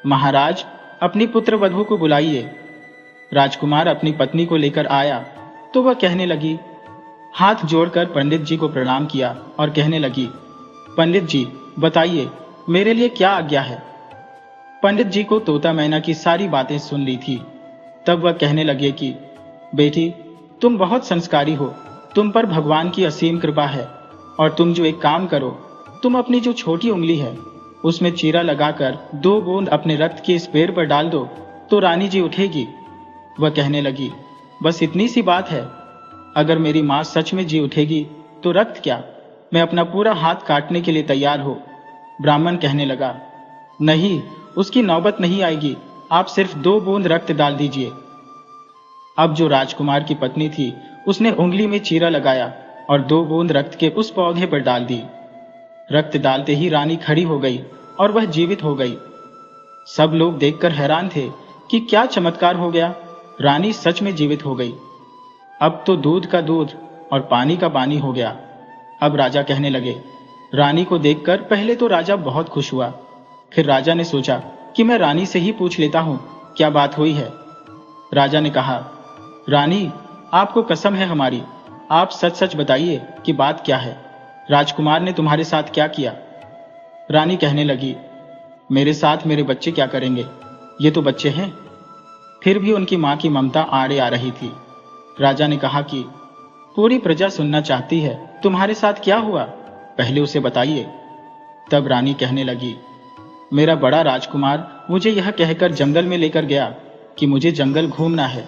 A: महाराज, अपनी पुत्र वधू को बुलाइए। राजकुमार अपनी पत्नी को लेकर आया तो वह कहने लगी, हाथ जोड़कर पंडित जी को प्रणाम किया और कहने लगी, पंडित जी बताइए मेरे लिए क्या आज्ञा है? पंडित जी को तोता मैना की सारी बातें सुन ली थी। तब वह कहने लगे कि बेटी, तुम बहुत संस्कारी हो, तुम पर भगवान की असीम कृपा है। और तुम जो एक काम करो, तुम अपनी जो छोटी उंगली है उसमें चीरा लगाकर 2 बूंद अपने रक्त के इस पेड़ पर डाल दो तो रानी जी उठेगी। वह कहने लगी, बस इतनी सी बात है। अगर मेरी मां सच में जी उठेगी तो रक्त क्या, मैं अपना पूरा हाथ काटने के लिए तैयार हो। ब्राह्मण कहने लगा, नहीं, उसकी नौबत नहीं आएगी, आप सिर्फ 2 बूंद रक्त डाल दीजिए। अब जो राजकुमार की पत्नी थी उसने उंगली में चीरा लगाया और 2 बूंद रक्त के उस पौधे पर डाल दी। रक्त डालते ही रानी खड़ी हो गई और वह जीवित हो गई। सब लोग देखकर हैरान थे कि क्या चमत्कार हो गया, रानी सच में जीवित हो गई। अब तो दूध का दूध और पानी का पानी हो गया। अब राजा कहने लगे, रानी को देखकर पहले तो राजा बहुत खुश हुआ। फिर राजा ने सोचा कि मैं रानी से ही पूछ लेता हूं क्या बात हुई है। राजा ने कहा, रानी, आपको कसम है हमारी, आप सच सच बताइए कि बात क्या है। राजकुमार ने तुम्हारे साथ क्या किया? रानी कहने लगी, मेरे साथ मेरे बच्चे क्या करेंगे, ये तो बच्चे हैं। फिर भी उनकी मां की ममता आड़े आ रही थी। राजा ने कहा कि पूरी प्रजा सुनना चाहती है, तुम्हारे साथ क्या हुआ, पहले उसे बताइए। तब रानी कहने लगी, मेरा बड़ा राजकुमार मुझे यह कहकर जंगल में लेकर गया कि मुझे जंगल घूमना है।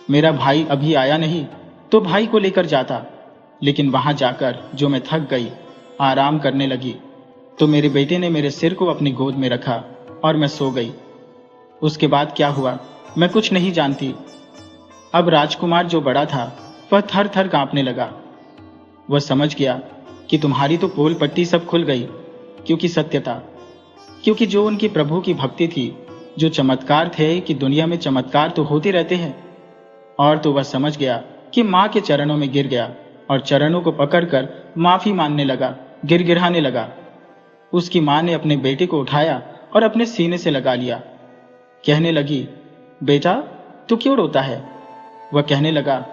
A: मेरा भाई अभी आया नहीं तो भाई को लेकर जाता, लेकिन वहां जाकर जो मैं थक गई, आराम करने लगी, तो मेरे बेटे ने मेरे सिर को अपनी गोद में रखा और मैं सो गई। उसके बाद क्या हुआ मैं कुछ नहीं जानती। अब राजकुमार जो बड़ा था वह थर थर कांपने लगा। वह समझ गया कि तुम्हारी तो पोल पट्टी सब खुल गई, क्योंकि सत्य था, क्योंकि जो उनकी प्रभु की भक्ति थी, जो चमत्कार थे कि दुनिया में चमत्कार तो होते रहते हैं। और तो वह समझ गया कि मां के चरणों में गिर गया और चरणों को पकड़कर माफी मांगने लगा, गिड़गिड़ाने लगा। उसकी मां ने अपने बेटे को उठाया और अपने सीने से लगा लिया। कहने लगी, बेटा तू क्यों रोता है? वह कहने लगा,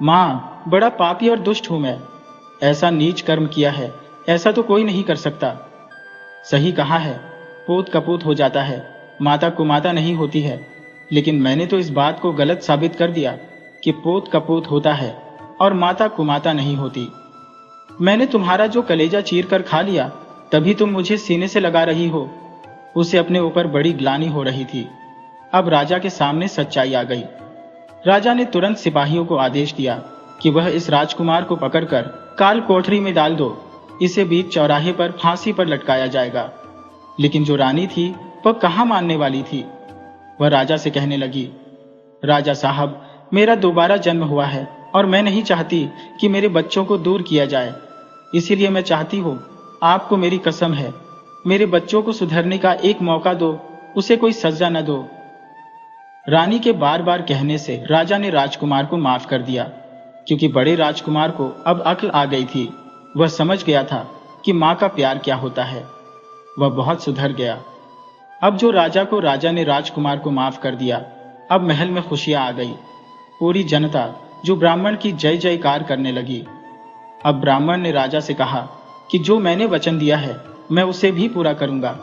A: मां, बड़ा पापी और दुष्ट हूं मैं, ऐसा नीच कर्म किया है, ऐसा तो कोई नहीं कर सकता। सही कहा है, पोत कपूत हो जाता है, माता कुमाता नहीं होती है, लेकिन मैंने तो इस बात को गलत साबित कर दिया कि पोत कपूत होता है और माता कुमाता नहीं होती। मैंने तुम्हारा जो कलेजा चीर कर खा लिया, तभी तुम मुझे सीने से लगा रही हो। उसे अपने ऊपर बड़ी ग्लानि हो रही थी। अब राजा के सामने सच्चाई आ गई। राजा ने तुरंत सिपाहियों को आदेश दिया कि वह इस राजकुमार को पकड़कर काल कोठरी में डाल दो, इसे बीच चौराहे पर फांसी पर लटकाया जाएगा। लेकिन जो रानी थी वह कहाँ मानने वाली थी। वह राजा से कहने लगी, राजा साहब, मेरा दोबारा जन्म हुआ है और मैं नहीं चाहती कि मेरे बच्चों को दूर किया जाए। इसीलिए मैं चाहती हूँ, आपको मेरी कसम है, मेरे बच्चों को सुधरने का एक मौका दो, उसे कोई सजा न दो। रानी के बार बार कहने से राजा ने राजकुमार को माफ कर दिया, क्योंकि बड़े राजकुमार को अब अक्ल आ गई थी। वह समझ गया था कि माँ का प्यार क्या होता है। वह बहुत सुधर गया। अब जो राजा को राजा ने राजकुमार को माफ कर दिया, अब महल में खुशियां आ गई। पूरी जनता जो ब्राह्मण की जय जयकार करने लगी। अब ब्राह्मण ने राजा से कहा कि जो मैंने वचन दिया है मैं उसे भी पूरा करूंगा।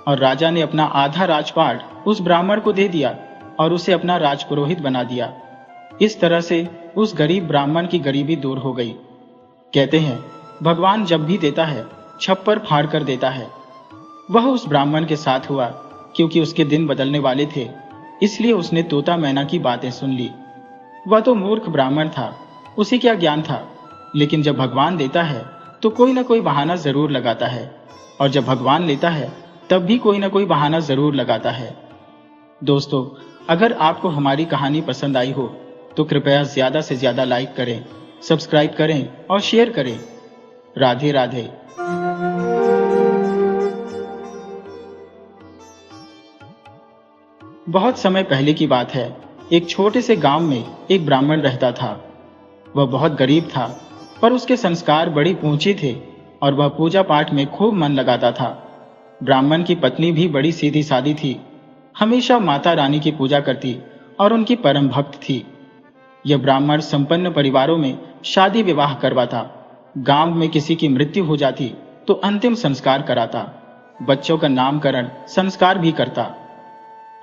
A: और राजा ने अपना आधा राजपाट उस ब्राह्मण को दे दिया और उसे अपना राजपुरोहित बना दिया। इस तरह से उस गरीब ब्राह्मण की गरीबी दूर हो गई। कहते हैं, भगवान जब भी देता है छप्पर फाड़ कर देता है। वह उस ब्राह्मण के साथ हुआ, क्योंकि उसके दिन बदलने वाले थे, इसलिए उसने तोता मैना की बातें सुन ली। वह तो मूर्ख ब्राह्मण था, उसे क्या ज्ञान था। लेकिन जब भगवान देता है तो कोई ना कोई बहाना जरूर लगाता है, और जब भगवान लेता है तब भी कोई ना कोई बहाना जरूर लगाता है। दोस्तों, अगर आपको हमारी कहानी पसंद आई हो तो कृपया ज्यादा से ज्यादा लाइक करें, सब्सक्राइब करें और शेयर करें। राधे राधे। बहुत समय पहले की बात है। एक छोटे से गांव में एक ब्राह्मण रहता था। वह बहुत गरीब था, पर उसके संस्कार बड़ी ऊंचे थे और वह पूजा पाठ में खूब मन लगाता था। ब्राह्मण की पत्नी भी बड़ी सीधी सादी थी, हमेशा माता रानी की पूजा करती और उनकी परम भक्त थी। यह ब्राह्मण संपन्न परिवारों में शादी विवाह करवाता। गांव में किसी की मृत्यु हो जाती तो अंतिम संस्कार कराता, बच्चों का नामकरण संस्कार भी करता।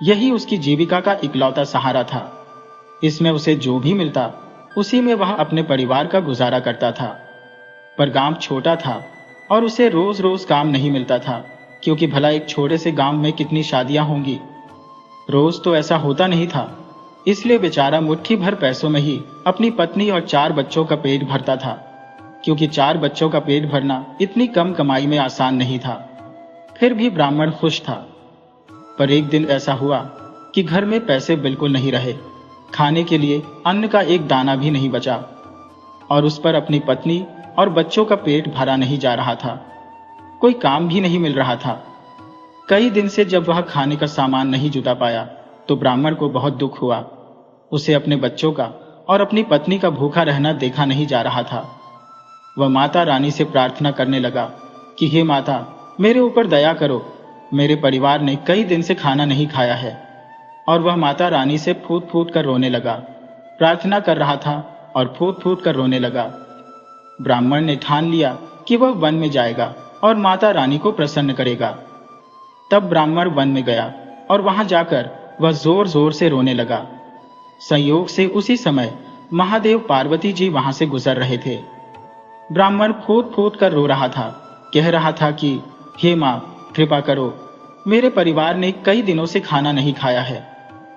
A: यही उसकी जीविका का इकलौता सहारा था। इसमें उसे जो भी मिलता उसी में वह अपने परिवार का गुजारा करता था। पर गांव छोटा था और उसे रोज रोज काम नहीं मिलता था, क्योंकि भला एक छोटे से गांव में कितनी शादियां होंगी। रोज तो ऐसा होता नहीं था, इसलिए बेचारा मुट्ठी भर पैसों में ही अपनी पत्नी और 4 बच्चों का पेट भरता था, क्योंकि 4 बच्चों का पेट भरना इतनी कम कमाई में आसान नहीं था। फिर भी ब्राह्मण खुश था। पर एक दिन ऐसा हुआ कि घर में पैसे बिल्कुल नहीं रहे, खाने के लिए अन्न का एक दाना भी नहीं बचा, और उस पर अपनी पत्नी और बच्चों का पेट भरा नहीं जा रहा था। कोई काम भी नहीं मिल रहा था। कई दिन से जब वह खाने का सामान नहीं जुटा पाया तो ब्राह्मण को बहुत दुख हुआ। उसे अपने बच्चों का और अपनी पत्नी का भूखा रहना देखा नहीं जा रहा था। वह माता रानी से प्रार्थना करने लगा कि हे माता, मेरे ऊपर दया करो, मेरे परिवार ने कई दिन से खाना नहीं खाया है। और वह माता रानी से फूट फूट कर रोने लगा। प्रार्थना कर रहा था और फूट फूट कर रोने लगा। ब्राह्मण ने ठान लिया कि वह वन में जाएगा और माता रानी को प्रसन्न करेगा। तब ब्राह्मण वन में गया और वहां जाकर वह जोर जोर से रोने लगा। संयोग से उसी समय महादेव पार्वती जी वहां से गुजर रहे थे। ब्राह्मण फूट फूट कर रो रहा था, कह रहा था कि हे मां, कृपा करो, मेरे परिवार ने कई दिनों से खाना नहीं खाया है।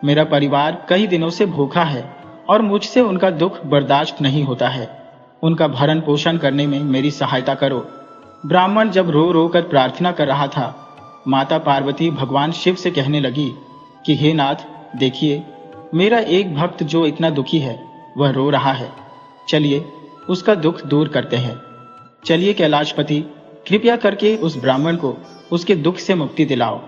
A: मेरा परिवार कई दिनों से भूखा है और मुझसे उनका दुख बर्दाश्त नहीं होता है। उनका भरण पोषण करने में मेरी सहायता करो। ब्राह्मण जब रो रो कर प्रार्थना कर रहा था, माता पार्वती भगवान शिव से कहने लगी कि हे नाथ, देखिए, मेरा एक भक्त जो इतना दुखी है वह रो रहा है। चलिए उसका दुख दूर करते हैं। चलिए कैलाशपति, कृपया करके उस ब्राह्मण को उसके दुख से मुक्ति दिलाओ।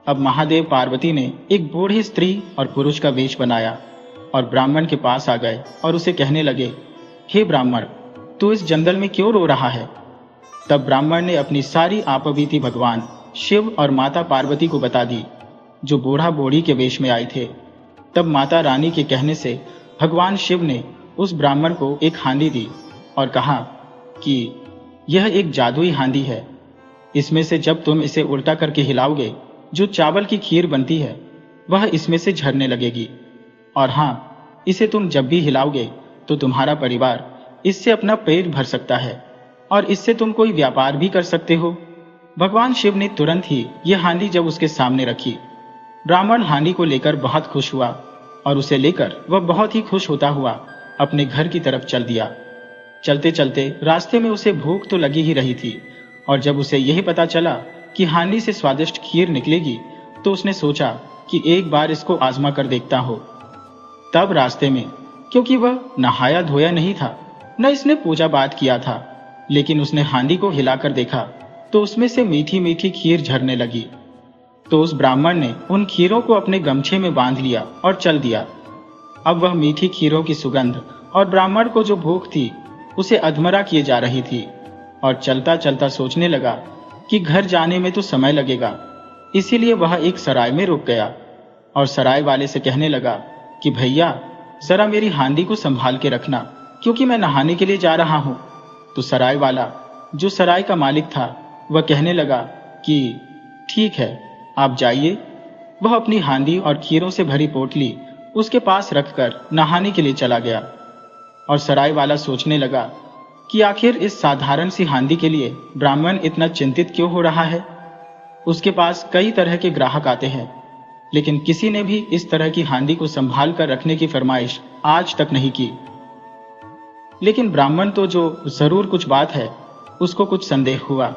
A: अब महादेव पार्वती ने एक बूढ़ी स्त्री और पुरुष का वेश बनाया और ब्राह्मण के पास आ गए और उसे कहने लगे, हे ब्राह्मण, तू इस जंगल में क्यों रो रहा है? तब ब्राह्मण ने अपनी सारी आपबीती भगवान शिव और माता पार्वती को बता दी, जो बूढ़ा बूढ़ी के वेश में आए थे। तब माता रानी के कहने से भगवान शिव ने उस ब्राह्मण को एक हांडी दी और कहा कि यह एक जादुई हांडी है। इसमें से जब तुम इसे उल्टा करके हिलाओगे, जो चावल की खीर बनती है वह इसमें से झरने लगेगी। और हाँ, इसे तुम जब भी हिलाओगे तो तुम्हारा परिवार इससे अपना पेट भर सकता है और इससे तुम कोई व्यापार भी कर सकते हो। भगवान शिव ने तुरंत ही ये हांडी जब उसके सामने रखी, ब्राह्मण हांडी को लेकर बहुत खुश हुआ और उसे लेकर वह बहुत ही खुश होता हुआ अपने घर की तरफ चल दिया। चलते चलते रास्ते में उसे भूख तो लगी ही रही थी, और जब उसे यही पता चला कि हांडी से स्वादिष्ट खीर निकलेगी तो उसने सोचा कि एक बार इसको आजमा कर देखता हो। तब रास्ते में, क्योंकि वह नहाया धोया नहीं था, न इसने पूजा पाठ किया था, लेकिन उसने हांडी को हिलाकर देखा तो उसमें से मीठी मीठी खीर झरने लगी। तो उस ब्राह्मण ने उन खीरों को अपने गमछे में बांध लिया और चल दिया। अब वह मीठी खीरों की सुगंध और ब्राह्मण को जो भूख थी उसे अधमरा किए जा रही थी, और चलता चलता सोचने लगा कि घर जाने में तो समय लगेगा। इसीलिए वह एक सराय में रुक गया और सराय वाले से कहने लगा कि भैया, जरा मेरी हांडी को संभाल के रखना, क्योंकि मैं नहाने के लिए जा रहा हूं। तो सराय वाला, जो सराय का मालिक था, वह कहने लगा कि ठीक है, आप जाइए। वह अपनी हांडी और खीरों से भरी पोटली उसके पास रखकर नहाने के लिए चला गया। और सराय वाला सोचने लगा कि आखिर इस साधारण सी हांडी के लिए ब्राह्मण इतना चिंतित क्यों हो रहा है। उसके पास कई तरह के ग्राहक आते हैं, लेकिन किसी ने भी इस तरह की हांडी को संभाल कर रखने की फरमाइश आज तक नहीं की। लेकिन ब्राह्मण तो जो जरूर कुछ बात है, उसको कुछ संदेह हुआ।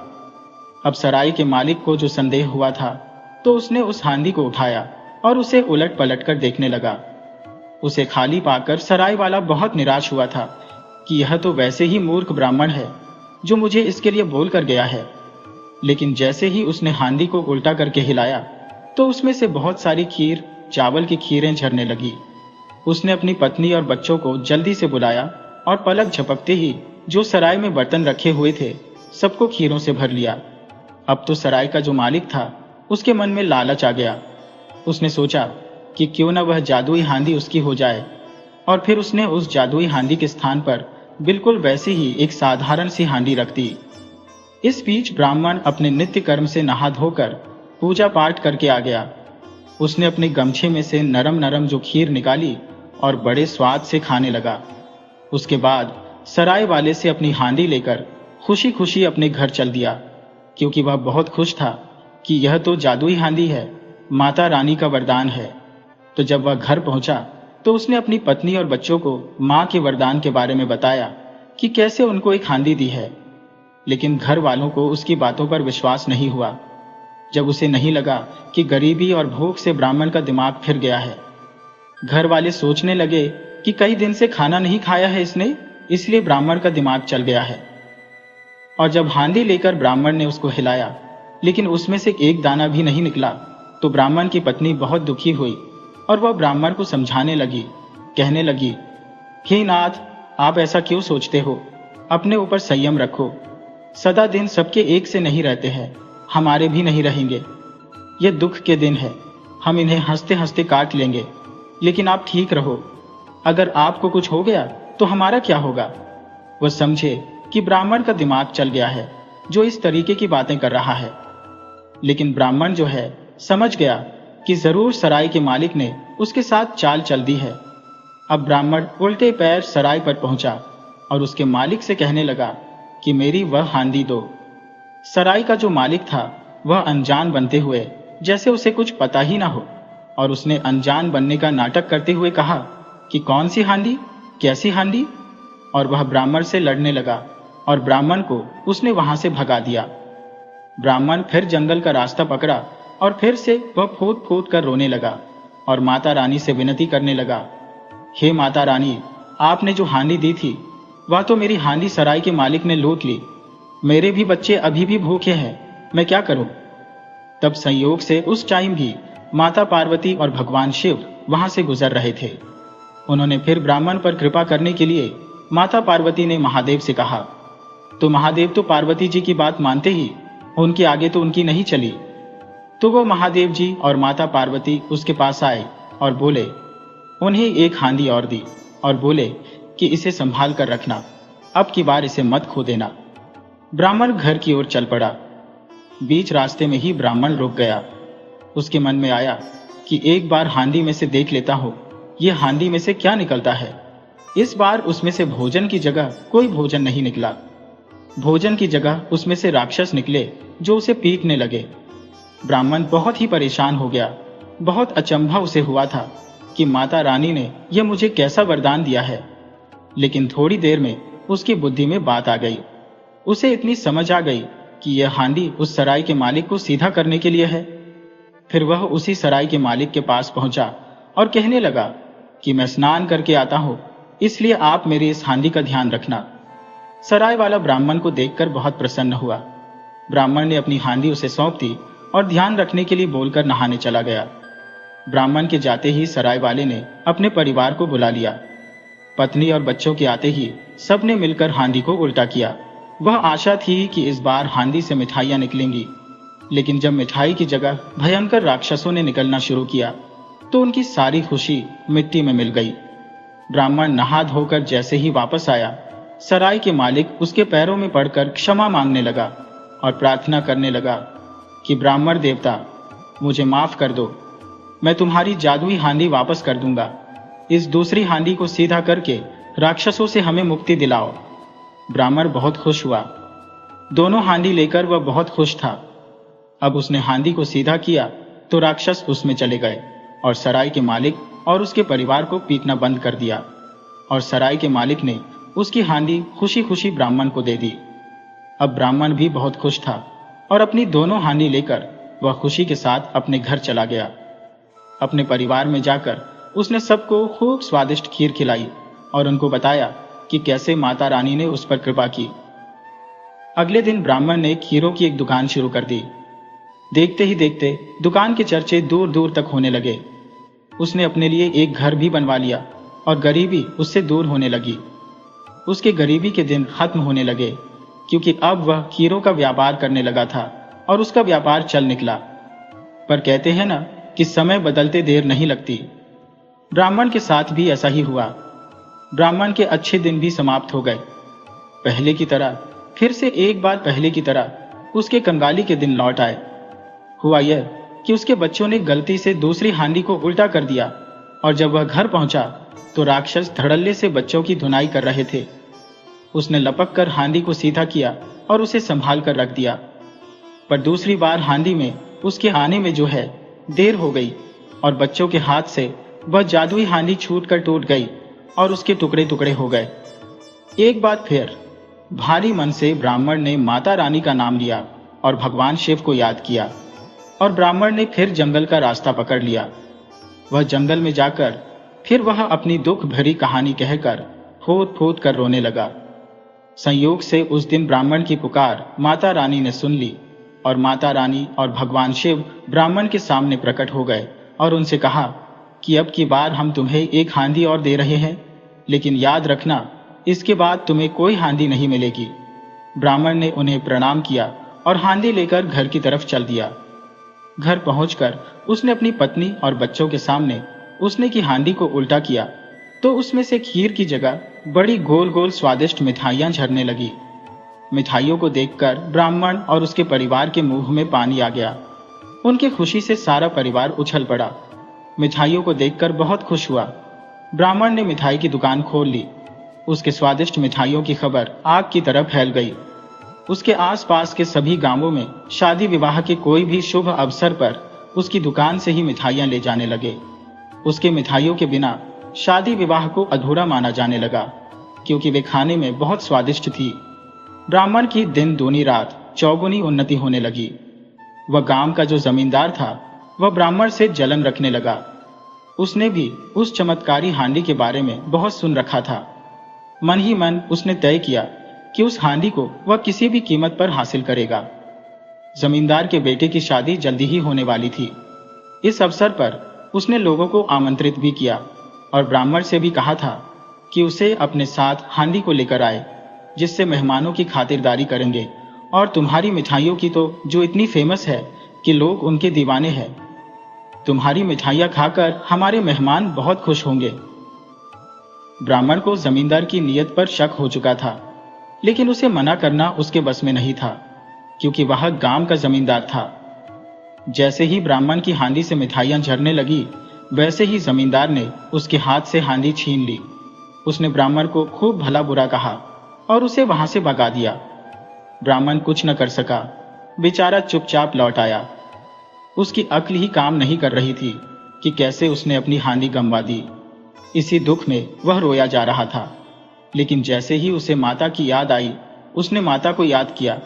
A: अब सराय के मालिक को जो संदेह हुआ था, तो उसने उस हांडी को उठाया और उसे उलट पलट कर देखने लगा। उसे खाली पाकर सराय वाला बहुत निराश हुआ था कि यह तो वैसे ही मूर्ख ब्राह्मण है जो मुझे इसके लिए बोल कर गया है। लेकिन जैसे ही उसने हांडी को उल्टा करके हिलाया तो उसमें से बहुत सारी खीर, चावल की खीरें झरने लगी। उसने अपनी पत्नी और बच्चों को जल्दी से बुलाया और पलक झपकते ही जो सराय में बर्तन रखे हुए थे सबको खीरों से भर लिया। अब तो सराय का जो मालिक था उसके मन में लालच आ गया। उसने सोचा कि क्यों न वह जादुई हांडी उसकी हो जाए, और फिर उसने उस जादुई हांडी के स्थान पर बिल्कुल वैसी ही एक साधारण सी हांडी रख दी। इस बीच ब्राह्मण अपने नित्य कर्म से नहा धोकर पूजा पाठ करके आ गया। उसने अपने गमछे में से नरम नरम जो खीर निकाली और बड़े स्वाद से खाने लगा। उसके बाद सराय वाले से अपनी हांडी लेकर खुशी खुशी अपने घर चल दिया, क्योंकि वह बहुत खुश था कि यह तो जादुई हांडी है, माता रानी का वरदान है। तो जब वह घर पहुंचा तो उसने अपनी पत्नी और बच्चों को मां के वरदान के बारे में बताया कि कैसे उनको एक हांडी दी है। लेकिन घर वालों को उसकी बातों पर विश्वास नहीं हुआ। जब उसे नहीं लगा कि गरीबी और भूख से ब्राह्मण का दिमाग फिर गया है। घर वाले सोचने लगे कि कई दिन से खाना नहीं खाया है इसने, इसलिए ब्राह्मण का दिमाग चल गया है। और जब हांडी लेकर ब्राह्मण ने उसको हिलाया, लेकिन उसमें से एक दाना भी नहीं निकला, तो ब्राह्मण की पत्नी बहुत दुखी हुई और वह ब्राह्मण को समझाने लगी, कहने लगी, हे नाथ, आप ऐसा क्यों सोचते हो? अपने ऊपर संयम रखो। सदा दिन सबके एक से नहीं रहते हैं, हमारे भी नहीं रहेंगे। ये दुख के दिन है, हम इन्हें हंसते हंसते काट लेंगे, लेकिन आप ठीक रहो। अगर आपको कुछ हो गया तो हमारा क्या होगा? वह समझे कि ब्राह्मण का दिमाग चल गया है जो इस तरीके की बातें कर रहा है। लेकिन ब्राह्मण जो है समझ गया कि जरूर सराय के मालिक ने उसके साथ चाल चल दी है। अब ब्राह्मण उल्टे पैर सराय पर पहुंचा और उसके मालिक से कहने लगा कि मेरी वह हांडी दो। सराय का जो मालिक था वह अनजान बनते हुए जैसे उसे कुछ पता ही ना हो, और उसने अनजान बनने का नाटक करते हुए कहा कि कौन सी हांडी, कैसी हांडी? और वह ब्राह्मण से लड़ने लगा और ब्राह्मण को उसने वहां से भगा दिया। ब्राह्मण फिर जंगल का रास्ता पकड़ा और फिर से वह फूट फूट कर रोने लगा और माता रानी से विनती करने लगा, हे माता रानी, आपने जो हांडी दी थी वह तो मेरी हांडी सराय के मालिक ने लूट ली। मेरे भी बच्चे अभी भी भूखे हैं, मैं क्या करूं? तब संयोग से उस टाइम भी माता पार्वती और भगवान शिव वहां से गुजर रहे थे। उन्होंने फिर ब्राह्मण पर कृपा करने के लिए माता पार्वती ने महादेव से कहा, तो महादेव तो पार्वती जी की बात मानते ही उनके आगे तो उनकी नहीं चली। तो वो महादेव जी और माता पार्वती उसके पास आए और बोले, उन्हें एक हांडी और दी और बोले कि इसे संभाल कर रखना, अब की बार इसे मत खो देना। ब्राह्मण घर की ओर चल पड़ा। बीच रास्ते में ही ब्राह्मण रुक गया। उसके मन में आया कि एक बार हांडी में से देख लेता हूं, ये हांडी में से क्या निकलता है। इस बार उसमें से भोजन की जगह कोई भोजन नहीं निकला। भोजन की जगह उसमें से राक्षस निकले जो उसे पीटने लगे। ब्राह्मण बहुत ही परेशान हो गया। बहुत अचंभा उसे हुआ था कि माता रानी ने यह मुझे कैसा वरदान दिया है। लेकिन थोड़ी देर में उसकी बुद्धि में बात आ गई। उसे इतनी समझ आ गई कि यह हांडी उस सराय के मालिक को सीधा करने के लिए है। फिर वह उसी सराय के मालिक के पास पहुंचा और कहने लगा कि मैं स्नान करके आता हूं, इसलिए आप मेरी इस हांडी का ध्यान रखना। सराय वाला ब्राह्मण को देखकर बहुत प्रसन्न हुआ। ब्राह्मण ने अपनी हांडी उसे सौंप दी और ध्यान रखने के लिए बोलकर नहाने चला गया। ब्राह्मण के जाते ही सराय वाले ने अपने परिवार को बुला लिया। पत्नी और बच्चों के आते ही सबने मिलकर हांडी को उल्टा किया। वह आशा थी कि इस बार हांडी से मिठाइयां निकलेंगी, लेकिन जब मिठाई की जगह भयंकर राक्षसों ने निकलना शुरू किया तो उनकी सारी खुशी मिट्टी में मिल गई। ब्राह्मण नहा धोकर जैसे ही वापस आया, सराय के मालिक उसके पैरों में पड़कर क्षमा मांगने लगा और प्रार्थना करने लगा कि ब्राह्मण देवता, मुझे माफ कर दो, मैं तुम्हारी जादुई हांडी वापस कर दूंगा। इस दूसरी हांडी को सीधा करके राक्षसों से हमें मुक्ति दिलाओ। ब्राह्मण बहुत खुश हुआ। दोनों हांडी लेकर वह बहुत खुश था। अब उसने हांडी को सीधा किया तो राक्षस उसमें चले गए और सराय के मालिक और उसके परिवार को पीटना बंद कर दिया। और सराय के मालिक ने उसकी हांडी खुशी खुशी ब्राह्मण को दे दी। अब ब्राह्मण भी बहुत खुश था और अपनी दोनों हांडी लेकर वह खुशी के साथ अपने घर चला गया। अपने परिवार में जाकर उसने सबको खूब स्वादिष्ट खीर खिलाई और उनको बताया कि कैसे माता रानी ने उस पर कृपा की। अगले दिन ब्राह्मण ने खीरों की एक दुकान शुरू कर दी। देखते ही देखते दुकान के चर्चे दूर दूर तक होने लगे। उसने अपने लिए एक घर भी बनवा लिया और गरीबी उससे दूर होने लगी। उसके गरीबी के दिन खत्म होने लगे क्योंकि अब वह खीरों का व्यापार करने लगा था और उसका व्यापार चल निकला। पर कहते हैं ना कि समय बदलते देर नहीं लगती। ब्राह्मण के साथ भी ऐसा ही हुआ। ब्राह्मण के अच्छे दिन भी समाप्त हो गए। पहले की तरह, फिर से एक बार पहले की तरह उसके कंगाली के दिन लौट आए। हुआ यह कि उसके बच्चों ने गलती से दूसरी हांडी को उल्टा कर दिया और जब वह घर पहुंचा तो राक्षस धड़ल्ले से बच्चों की धुनाई कर रहे थे। उसने लपक कर हांडी को सीधा किया और उसे संभाल कर रख दिया। पर दूसरी बार हांडी में उसके आने में जो है देर हो गई और बच्चों के हाथ से वह जादुई हांडी छूट कर टूट गई और उसके टुकड़े टुकड़े हो गए। एक बार फिर भारी मन से ब्राह्मण ने माता रानी का नाम लिया और भगवान शिव को याद किया और ब्राह्मण ने फिर जंगल का रास्ता पकड़ लिया। वह जंगल में जाकर फिर वह अपनी दुख भरी कहानी कहकर फूट फूट कर रोने लगा। संयोग से उस दिन ब्राह्मण की पुकार माता रानी ने सुन ली और माता रानी और भगवान शिव ब्राह्मण के सामने प्रकट हो गए और उनसे कहा कि अब की बार हम तुम्हें एक हांडी और दे रहे हैं, लेकिन याद रखना इसके बाद तुम्हें कोई हांडी नहीं मिलेगी। ब्राह्मण ने उन्हें प्रणाम किया और हांडी लेकर घर की तरफ चल दिया। घर पहुंचकर उसने अपनी पत्नी और बच्चों के सामने उसने की हांडी को उल्टा किया तो उसमें से खीर की जगह बड़ी गोल गोल स्वादिष्ट मिठाइयां झरने लगी। मिठाइयों को देखकर ब्राह्मण और उसके परिवार के मुंह में पानी आ गया। उनकी खुशी से सारा परिवार उछल पड़ा। मिठाइयों को देखकर बहुत खुश हुआ। ब्राह्मण ने मिठाई की दुकान खोल ली। उसके स्वादिष्ट मिठाइयों की खबर आग की तरह फैल गई। उसके आसपास के सभी गांवों में शादी विवाह के कोई भी शुभ अवसर पर उसकी दुकान से ही मिठाइयां ले जाने लगे। उसके मिठाइयों के बिना शादी विवाह को अधूरा माना जाने लगा क्योंकि वे खाने में बहुत स्वादिष्ट थी। ब्राह्मण की दिन दूनी रात चौगुनी उन्नति होने लगी। वह गांव का जो जमींदार था वह ब्राह्मण से जलन रखने लगा। उसने भी उस चमत्कारी हांडी के बारे में बहुत सुन रखा था। मन ही मन उसने तय किया कि उस हांडी को वह किसी भी कीमत पर हासिल करेगा। जमींदार के बेटे की शादी जल्दी ही होने वाली थी। इस अवसर पर उसने लोगों को आमंत्रित भी किया और ब्राह्मण से भी कहा था कि उसे अपने साथ हांडी को लेकर आए, जिससे मेहमानों की खातिरदारी करेंगे और तुम्हारी मिठाइयों की तो जो इतनी फेमस है कि लोग उनके दीवाने हैं। तुम्हारी मिठाइयां खाकर हमारे मेहमान बहुत खुश होंगे। ब्राह्मण को जमींदार की नीयत पर शक हो चुका था, लेकिन उसे मना करना उसके बस में नहीं था क्योंकि वह गांव का जमींदार था। जैसे ही ब्राह्मण की हांडी से मिठाइयां झरने लगी, वैसे ही जमींदार ने उसके हाथ से हांडी छीन ली। उसने ब्राह्मण को खूब भला बुरा कहा और उसे वहां से भगा दिया। ब्राह्मण कुछ न कर सका, बेचारा चुपचाप लौट आया। उसकी अक्ल ही काम नहीं कर रही थी कि कैसे उसने अपनी हानि गंवा दी। इसी दुख में वह रोया जा रहा था। लेकिन जैसे ही उसे माता की याद आई, उसने माता को याद किया।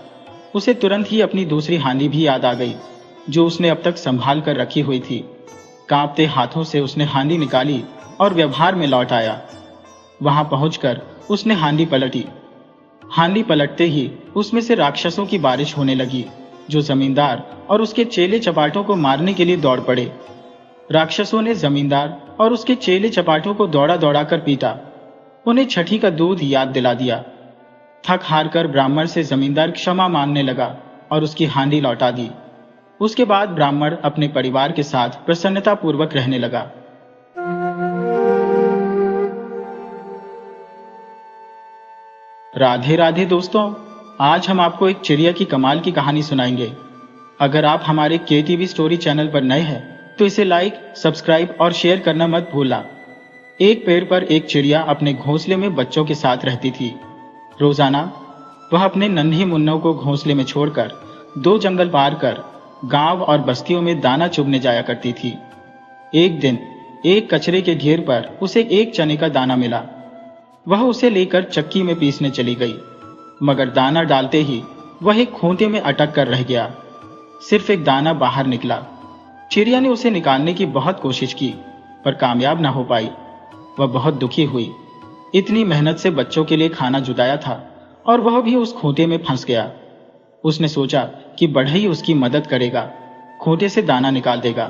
A: उसे तुरंत ही अपनी दूसरी हानि भी याद आ गई, जो उसने अब तक संभाल कर रखी हुई थी। कांपते हाथों से उसने हांडी निकाली और व्यवहार में लौट आया। वहां पहुंचकर उसने हांडी पलटी। हांडी पलटते ही उसमें से राक्षसों की बारिश होने लगी, जो जमींदार और उसके चेले चपाटों को मारने के लिए दौड़ पड़े। राक्षसों ने जमींदार और उसके चेले चपाटों को दौड़ा दौड़ा कर पीटा। उन्हें छठी का दूध याद दिला दिया। थक हार कर ब्राह्मण से जमींदार क्षमा मांगने लगा और उसकी हांडी लौटा दी। उसके बाद ब्राह्मण अपने परिवार के साथ प्रसन्नता पूर्वक रहने लगा। राधे राधे दोस्तों, आज हम आपको एक चिड़िया की कमाल की कहानी सुनाएंगे। अगर आप हमारे KTV स्टोरी चैनल पर नए हैं तो इसे लाइक, सब्सक्राइब और शेयर करना मत भूलना। एक पेड़ पर एक चिड़िया अपने घोंसले में बच्चों के साथ रहती थी। रोजाना वह अपने नन्हे मुन्नों को घोंसले में छोड़कर 2 जंगल पार कर गांव और बस्तियों में दाना चुगने जाया करती थी। एक दिन एक कचरे के ढेर पर उसे एक चने का दाना मिला। वह उसे लेकर चक्की में पीसने चली गई, मगर दाना डालते ही वह एक खूंटे में अटक कर रह गया। सिर्फ एक दाना बाहर निकला। चिड़िया ने उसे निकालने की बहुत कोशिश की, पर कामयाब न हो पाई। वह बहुत दुखी हुई। इतनी मेहनत से बच्चों के लिए खाना जुटाया था और वह भी उस खूंटे में फंस गया। उसने सोचा कि बढ़ई उसकी मदद करेगा, खूंटे से दाना निकाल देगा।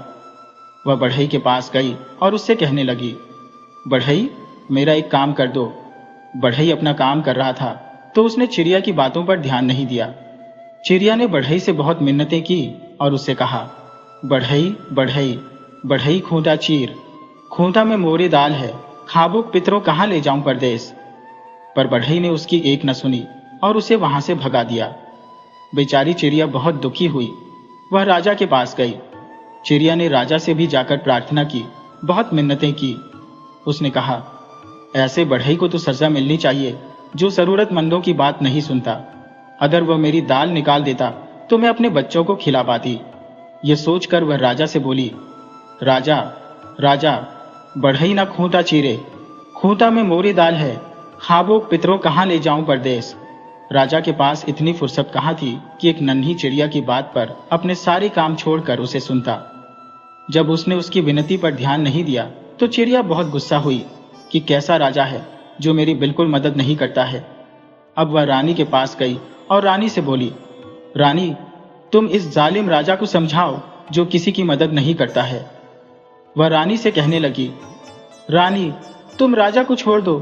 A: वह बढ़ई के पास गई और उससे कहने लगी, बढ़ई, मेरा एक काम कर दो। बढ़ई अपना काम कर रहा था तो उसने चिड़िया की बातों पर ध्यान नहीं दिया। चिड़िया ने बढ़ई से बहुत मिन्नतें की और उससे कहा, बढ़ई बढ़ई बढ़ई खूंटा चीर, खूंटा में मोरे दाल है, खाबुक पितरों कहाँ ले जाऊं परदेस। पर बढ़ई ने उसकी एक न सुनी और उसे वहां से भगा दिया। बेचारी चिड़िया बहुत दुखी हुई। वह राजा के पास गई। चिड़िया ने राजा से भी जाकर प्रार्थना की, बहुत मिन्नतें की। उसने कहा, ऐसे बढ़ई को तो सजा मिलनी चाहिए जो जरूरतमंदों की बात नहीं सुनता। अगर वह मेरी दाल निकाल देता तो मैं अपने बच्चों को खिला पाती। ये सोचकर वह राजा से बोली, राजा राजा, बढ़ई ना खूंटा चीरे, खूंटा में मोरी दाल है, खाबोक पितरों कहाँ ले जाऊं परदेस। राजा के पास इतनी फुर्सत कहाँ थी कि एक नन्ही चिड़िया की बात पर अपने सारे काम छोड़कर उसे सुनता। जब उसने उसकी विनती पर ध्यान नहीं दिया तो चिड़िया बहुत गुस्सा हुई कि कैसा राजा है जो मेरी बिल्कुल मदद नहीं करता है। अब वह रानी के पास गई और रानी से बोली, रानी, तुम इस जालिम राजा को समझाओ जो किसी की मदद नहीं करता है। वह रानी से कहने लगी, रानी, तुम राजा को छोड़ दो।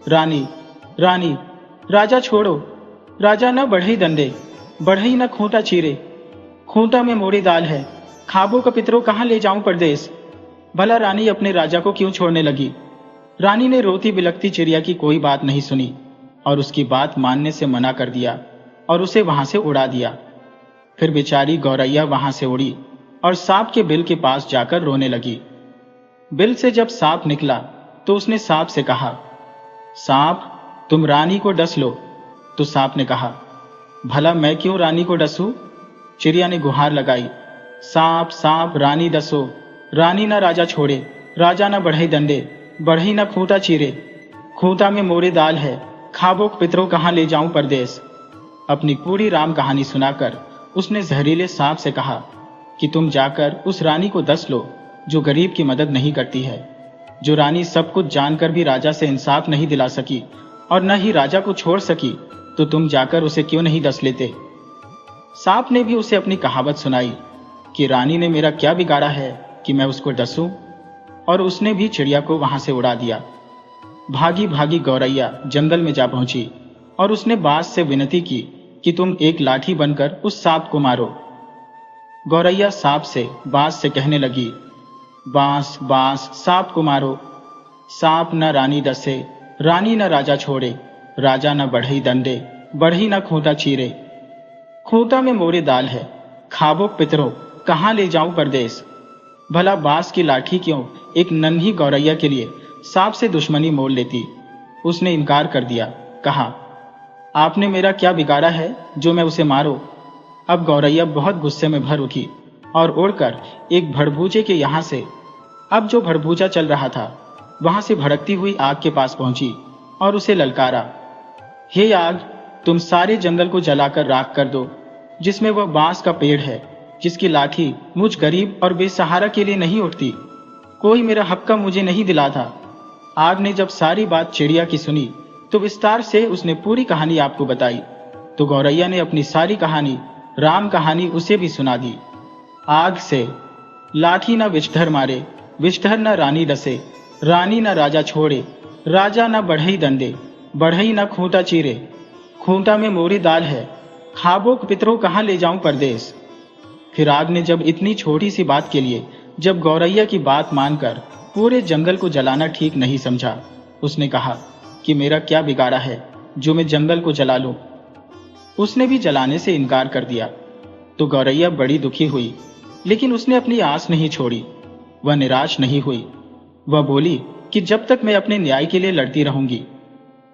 A: रानी रानी, राजा छोड़ो। राजा न बढ़ई दंडे, बढ़ई न खूंटा चीरे, खूंटा में मोरी दाल है, खाबों का पितरों कहाँ ले जाऊं परदेस। भला रानी अपने राजा को क्यों छोड़ने लगी। रानी ने रोती बिलखती चिड़िया की कोई बात नहीं सुनी और उसकी बात मानने से मना कर दिया और उसे वहां से उड़ा दिया। फिर बेचारी गौरैया वहां से उड़ी और सांप के बिल के पास जाकर रोने लगी। बिल से जब सांप निकला तो उसने सांप से कहा, सांप, तुम रानी को डस लो। तो सांप ने कहा, भला मैं क्यों रानी को डसूं। चिड़िया ने गुहार लगाई, सांप सांप रानी डसो, रानी ना राजा छोड़े, राजा ना बढ़ई दंडे, बढ़ई ना खूंटा चीरे, खूंटा में मोरे दाल है, खाबोक पितरों कहाँ ले जाऊं परदेस। अपनी पूरी राम कहानी सुनाकर उसने जहरीले सांप से कहा कि तुम जाकर उस रानी को डस लो जो गरीब की मदद नहीं करती है। जो रानी सब कुछ जानकर भी राजा से इंसाफ नहीं दिला सकी और न ही राजा को छोड़ सकी, तो तुम जाकर उसे क्यों नहीं डस लेते। सांप ने भी उसे अपनी कहावत सुनाई कि रानी ने मेरा क्या बिगाड़ा है कि मैं उसको डसूं, और उसने भी चिड़िया को वहां से उड़ा दिया। भागी भागी गौरैया जंगल में जा पहुंची और उसने बांस से विनती की कि तुम एक लाठी बनकर उस सांप को मारो। गौरैया सांप से बांस से कहने लगी, बांस बांस सांप को मारो, सांप न रानी डसे, रानी न राजा छोड़े, राजा न बढ़ई दंडे, बढ़ई न खूंटा चीरे, खूंटा में मोरे दाल है, खाबोक पितरों कहाँ ले जाऊं परदेस। भला बांस की लाठी क्यों एक नन्ही गौरैया के लिए सांप से दुश्मनी मोल लेती। उसने इनकार कर दिया, कहा, आपने मेरा क्या बिगाड़ा है जो मैं उसे मारो? अब गौरैया बहुत गुस्से में भर उठी और उड़कर एक भड़भूजे के यहाँ से, अब जो भड़भूजा चल रहा था, वहां से भड़कती हुई आग के पास पहुंची और उसे ललकारा, हे आग, तुम सारे जंगल को जलाकर राख कर दो, जिसमें वह बांस का पेड़ है जिसकी लाठी मुझ गरीब और बेसहारा के लिए नहीं उठती। कोई मेरा हक्का मुझे नहीं दिलाता। आग ने जब सारी बात चिड़िया की सुनी तो विस्तार से उसने पूरी कहानी आपको बताई। तो गौरैया ने अपनी सारी कहानी, राम कहानी उसे भी सुना दी। आग से, लाठी न विषधर मारे, विषधर न रानी डसे, रानी न राजा छोड़े, राजा न बढ़ई दंडे, बढ़ई न खूंटा चीरे, खूंटा में मोरी दाल है, खाबो पितरों कहाँ ले जाऊं परदेस। फिर आग ने जब इतनी छोटी सी बात के लिए जब गौरैया की बात मानकर पूरे जंगल को जलाना ठीक नहीं समझा, उसने कहा कि मेरा क्या बिगाड़ा है जो मैं जंगल को जला लूं। उसने भी जलाने से इनकार कर दिया। तो गौरैया बड़ी दुखी हुई, लेकिन उसने अपनी आस नहीं छोड़ी। वह निराश नहीं हुई। वह बोली कि जब तक मैं अपने न्याय के लिए लड़ती रहूंगी।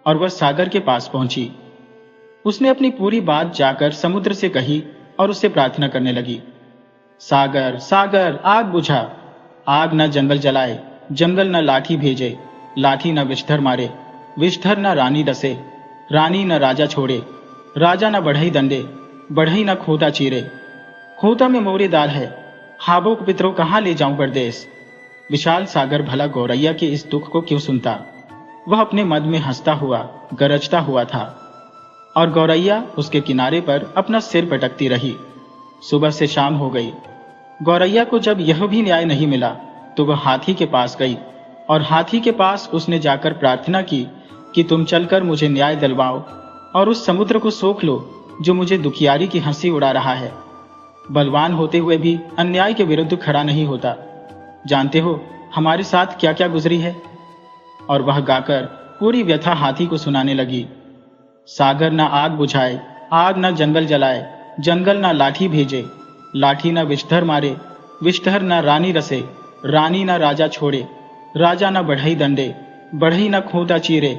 A: और वह सागर के पास पहुंची। उसने अपनी पूरी बात जाकर समुद्र से कही और उससे प्रार्थना करने लगी, सागर सागर आग बुझा, आग न जंगल जलाए, जंगल न लाठी भेजे, लाठी न विषधर मारे, विषधर न रानी डसे, रानी न राजा छोड़े, राजा न बढ़ई दंडे, बढ़ई न खूंटा चीरे, खूंटा में मोरी दाल है, हाबो पितरों कहाँ ले जाऊं परदेस। विशाल सागर भला गौरैया के इस दुख को क्यों सुनता। वह अपने मद में हंसता हुआ, गरजता हुआ था और गौरैया उसके किनारे पर अपना सिर पटकती रही। सुबह से शाम हो गई। गौरैया को जब यह भी न्याय नहीं मिला तो वह हाथी के पास गई और हाथी के पास उसने जाकर प्रार्थना की कि तुम चलकर मुझे न्याय दिलवाओ और उस समुद्र को सोख लो जो मुझे दुखियारी की हंसी उड़ा रहा है। बलवान होते हुए भी अन्याय के विरुद्ध खड़ा नहीं होता। जानते हो हमारे साथ क्या क्या गुजरी है। और वह गाकर पूरी व्यथा हाथी को सुनाने लगी। सागर न आग बुझाए, आग न जंगल जलाए, जंगल न लाठी भेजे, लाठी न विषधर मारे, विषधर न रानी रसे, रानी न राजा छोड़े, राजा न बढ़ई दंडे, बढ़ई न खूंटा चीरे,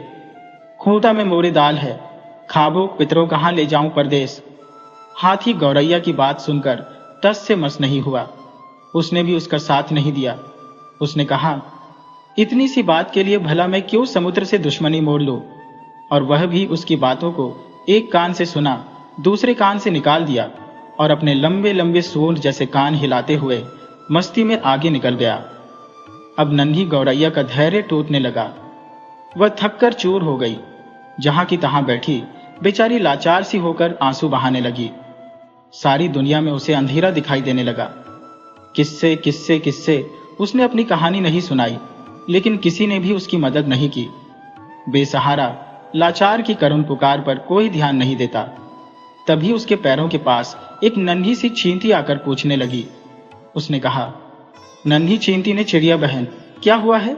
A: खूंटा में मोरे दाल है, खाबो पितरों कहाँ ले जाऊं परदेस। हाथी गौरैया की बात सुनकर टस से मस नहीं हुआ। उसने भी उसका साथ नहीं दिया। उसने कहा, इतनी सी बात के लिए भला मैं क्यों समुद्र से दुश्मनी मोड़ लूं। और वह भी उसकी बातों को एक कान से सुना, दूसरे कान से निकाल दिया और अपने लंबे लंबे सूंड जैसे कान हिलाते हुए मस्ती में आगे निकल गया। अब नन्ही गौरैया का धैर्य टूटने लगा। वह थककर चूर हो गई। जहां की तहां बैठी बेचारी लाचार सी होकर आंसू बहाने लगी। सारी दुनिया में उसे अंधेरा दिखाई देने लगा। किस्से किस्से किस्से उसने अपनी कहानी नहीं सुनाई, लेकिन किसी ने भी उसकी मदद नहीं की। बेसहारा लाचार की करुण पुकार पर कोई ध्यान नहीं देता। तभी उसके पैरों के पास एक नन्ही सी चींटी आकर पूछने लगी। उसने कहा, नन्ही चींटी ने चिड़िया बहन, क्या हुआ है।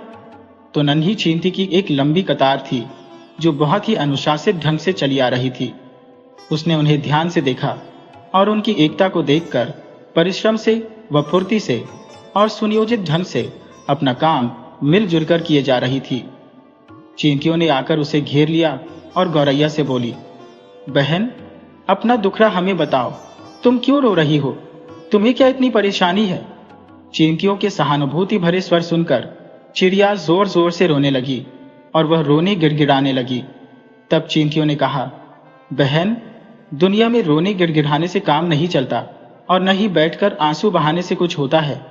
A: तो नन्ही चींटी की एक लंबी कतार थी जो बहुत ही अनुशासित ढंग से चली आ रही थी। उसने उन्हें ध्यान से देखा और उनकी एकता को देखकर परिश्रम से व फुर्ती से और सुनियोजित ढंग से अपना काम मिलजुल कर किए जा रही थी। चींटियों ने आकर उसे घेर लिया और गौरैया से बोली, बहन, अपना दुखड़ा हमें बताओ, तुम क्यों रो रही हो, तुम्हें क्या इतनी परेशानी है। चींटियों के सहानुभूति भरे स्वर सुनकर चिड़िया जोर जोर से रोने लगी और वह रोने गिड़गिड़ाने लगी। तब चींटियों ने कहा, बहन, दुनिया में रोने गिड़गिड़ाने से काम नहीं चलता और न ही बैठकर आंसू बहाने से कुछ होता है।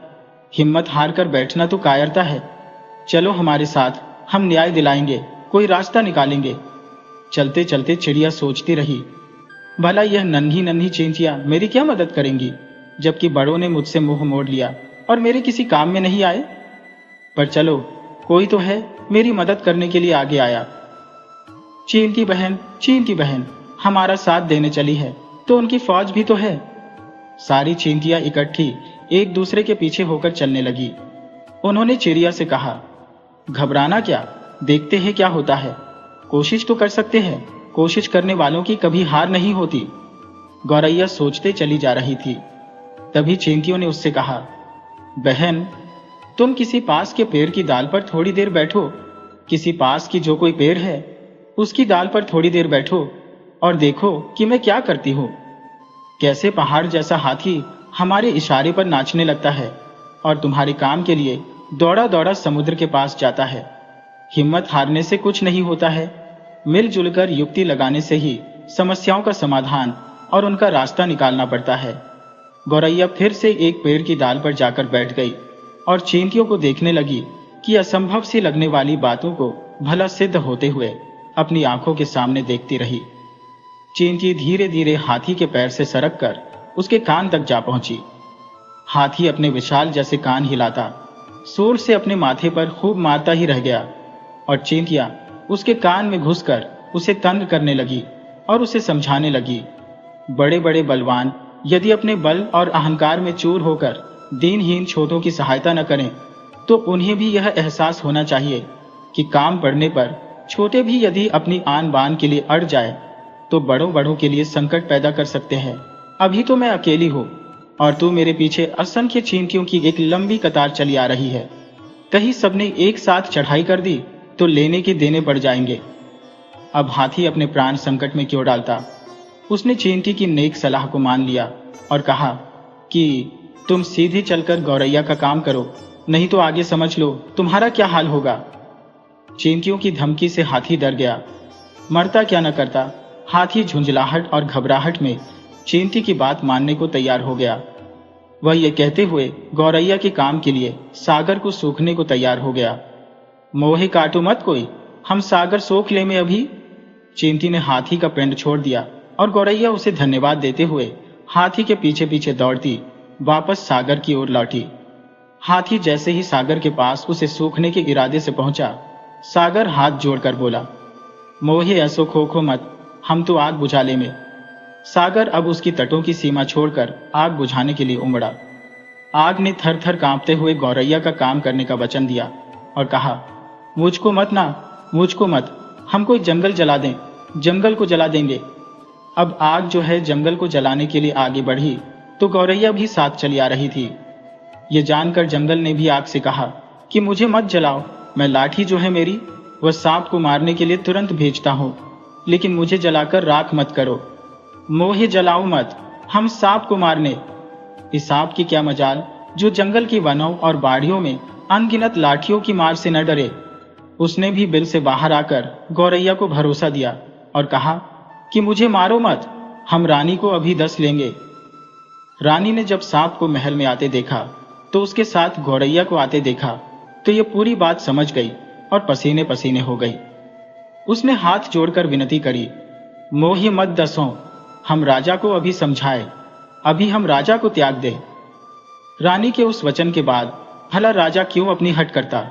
A: हिम्मत हार कर बैठना तो कायरता है। चलो हमारे साथ, हम न्याय दिलाएंगे, कोई रास्ता निकालेंगे। चलते चलते चिड़िया सोचती रही, भला यह नन्ही नन्ही चींटियां मेरी क्या मदद करेंगी, जबकि बड़ों ने मुझसे मुंह मोड़ लिया और मेरे किसी काम में नहीं आए। पर चलो, कोई तो है मेरी मदद करने के लिए आगे आया। चींटी बहन हमारा साथ देने चली है तो उनकी फौज भी तो है। सारी चींटियां इकट्ठी एक दूसरे के पीछे होकर चलने लगी। उन्होंने चिड़िया से कहा, घबराना क्या, देखते हैं क्या होता है, कोशिश तो कर सकते हैं, कोशिश करने वालों की कभी हार नहीं होती। गौरैया सोचते चली जा रही थी। तभी चींटियों ने उससे कहा, बहन, तुम किसी पास के पेड़ की डाल पर थोड़ी देर बैठो, किसी पास की जो कोई पेड़ है उसकी डाल पर थोड़ी देर बैठो और देखो कि मैं क्या करती हूँ। कैसे पहाड़ जैसा हाथी हमारे इशारे पर नाचने लगता है और तुम्हारे काम के लिए दौड़ा दौड़ा समुद्र के पास जाता है। हिम्मत हारने से कुछ नहीं होता है, मिलजुल कर युक्ति लगाने से ही समस्याओं का समाधान और उनका रास्ता निकालना पड़ता है। गौरैया फिर से एक पेड़ की डाल पर जाकर बैठ गई और चींटियों को देखने लगी कि असंभव सी लगने वाली बातों को भला सिद्ध होते हुए अपनी आंखों के सामने देखती रही। चींटी धीरे धीरे हाथी के पैर से सरक कर उसके कान तक जा पहुंची। हाथी अपने विशाल जैसे कान हिलाता, जोर से अपने माथे पर खूब मारता ही रह गया और चींटियां उसके कान में घुसकर उसे तंग करने लगी और उसे समझाने लगी। बड़े बड़े बलवान यदि अपने बल और अहंकार में चूर होकर दीनहीन छोटों की सहायता न करें तो उन्हें भी यह एहसास होना चाहिए कि काम पड़ने पर छोटे भी यदि अपनी आन बान के लिए अड़ जाए तो बड़ों बड़ों के लिए संकट पैदा कर सकते हैं। अभी तो मैं अकेली हूँ और तू मेरे पीछे असंख्य चींटियों की एक लंबी कतार चली आ रही है। कहीं सबने एक साथ चढ़ाई कर दी तो लेने के देने पड़ जाएंगे। अब हाथी अपने प्राण संकट में क्यों डालता। उसने चींटी की नेक सलाह को मान लिया और कहा कि तुम सीधे चलकर गौरैया का काम करो, नहीं तो आगे समझ लो तुम्हारा क्या हाल होगा। चींटियों की धमकी से हाथी डर गया। मरता क्या न करता, हाथी झुंझलाहट और घबराहट में चींटी की बात मानने को तैयार हो गया। वह ये कहते हुए गौरैया के काम के लिए सागर को सूखने को तैयार हो गया। मोहे काटो मत कोई, हम सागर सोख ले में अभी। चींटी ने हाथी का पेंड छोड़ दिया और गौरैया उसे धन्यवाद देते हुए हाथी के पीछे पीछे दौड़ती वापस सागर की ओर लौटी। हाथी जैसे ही सागर के पास उसे सूखने के इरादे से पहुंचा, सागर हाथ जोड़कर बोला, मोहे ऐसो खोखो मत, हम तो आग बुझा ले में। सागर अब उसकी तटों की सीमा छोड़कर आग बुझाने के लिए उमड़ा। आग ने थर थर कांपते हुए गौरैया का काम करने का वचन दिया और कहा, मुझको मत ना, मुझको मत, हम कोई जंगल जला दें, जंगल को जला देंगे। अब आग जो है जंगल को जलाने के लिए आगे बढ़ी तो गौरैया भी साथ चली आ रही थी। ये जानकर जंगल ने भी आग से कहा कि मुझे मत जलाओ, मैं लाठी जो है मेरी वह सांप को मारने के लिए तुरंत भेजता हूँ, लेकिन मुझे जलाकर राख मत करो। मोहे जलाओ मत, हम सांप को मारने। इस सांप की क्या मजाल जो जंगल की वनों और बाड़ियों में अनगिनत लाठियों की मार से न डरे। उसने भी बिल से बाहर आकर गौरैया को भरोसा दिया और कहा कि मुझे मारो मत, हम रानी को अभी 10 लेंगे। रानी ने जब सांप को महल में आते देखा तो उसके साथ गौरैया को आते देखा तो ये पूरी बात समझ गई और पसीने पसीने हो गई। उसने हाथ जोड़कर विनती करी, मोहि मत दसों, हम राजा को अभी समझाए, अभी हम राजा को त्याग दे। रानी के उस वचन के बाद भला राजा क्यों अपनी हट करता।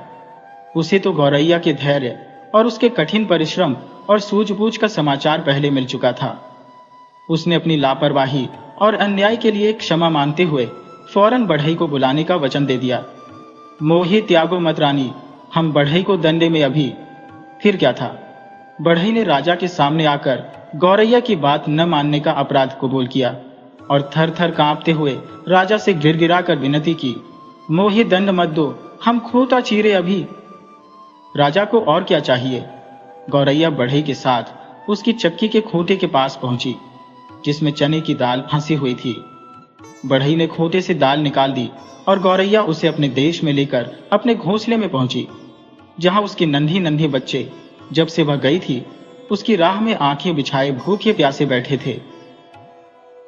A: उसे तो गौरैया के धैर्य और उसके कठिन परिश्रम और सूझबूझ का समाचार पहले मिल चुका था। उसने अपनी लापरवाही और अन्याय के लिए क्षमा मांगते हुए फौरन बढ़ई को बुलाने का वचन दे दिया। मोहि त्यागो मत रानी, हम बढ़ई को दंडे में अभी। फिर क्या था, बढ़ई ने राजा के सामने आकर गौरैया की बात न मानने का अपराध कबूल किया और थर थर कांपते हुए राजा से गिड़गिड़ा कर विनती की, मोहि दंड मत दो, हम खूंटा चीरे अभी। राजा को और क्या चाहिए। गौरैया बढ़ई के साथ उसकी चक्की के खूंटे के पास पहुंची जिसमें चने की दाल फंसी हुई थी। बढ़ई ने खूंटे से दाल निकाल दी और गौरैया उसे अपने देश में लेकर अपने घोंसले में पहुंची, जहां उसके नन्ही नन्हे बच्चे जब से वह गई थी उसकी राह में आंखें बिछाए भूखे प्यासे बैठे थे।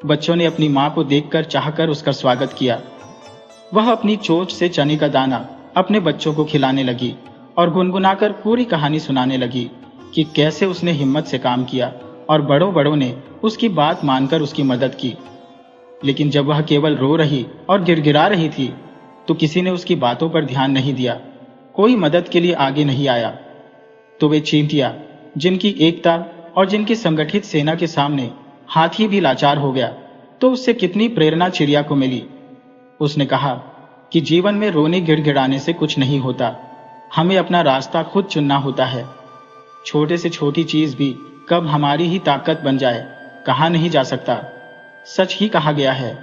A: बच्चों ने अपनी मां को देखकर चाहकर उसका स्वागत किया। वह अपनी चोंच से चने का दाना अपने बच्चों को खिलाने लगी और गुनगुनाकर पूरी कहानी सुनाने लगी कि कैसे उसने हिम्मत से काम किया और बड़ों बड़ों ने उसकी बात मानकर उसकी मदद की। लेकिन जब वह केवल रो रही और गिड़गिड़ा रही थी तो किसी ने उसकी बातों पर ध्यान नहीं दिया, कोई मदद के लिए आगे नहीं आया। तो वे चींटियां जिनकी एकता और जिनकी संगठित सेना के सामने हाथी भी लाचार हो गया, तो उससे कितनी प्रेरणा चिड़िया को मिली। उसने कहा कि जीवन में रोने गिड़गिड़ाने से कुछ नहीं होता, हमें अपना रास्ता खुद चुनना होता है। छोटे से छोटी चीज भी कब हमारी ही ताकत बन जाए कहा नहीं जा सकता। सच ही कहा गया है,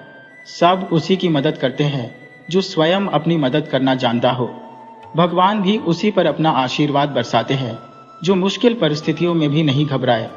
A: सब उसी की मदद करते हैं जो स्वयं अपनी मदद करना जानता हो। भगवान भी उसी पर अपना आशीर्वाद बरसाते हैं जो मुश्किल परिस्थितियों में भी नहीं घबराए।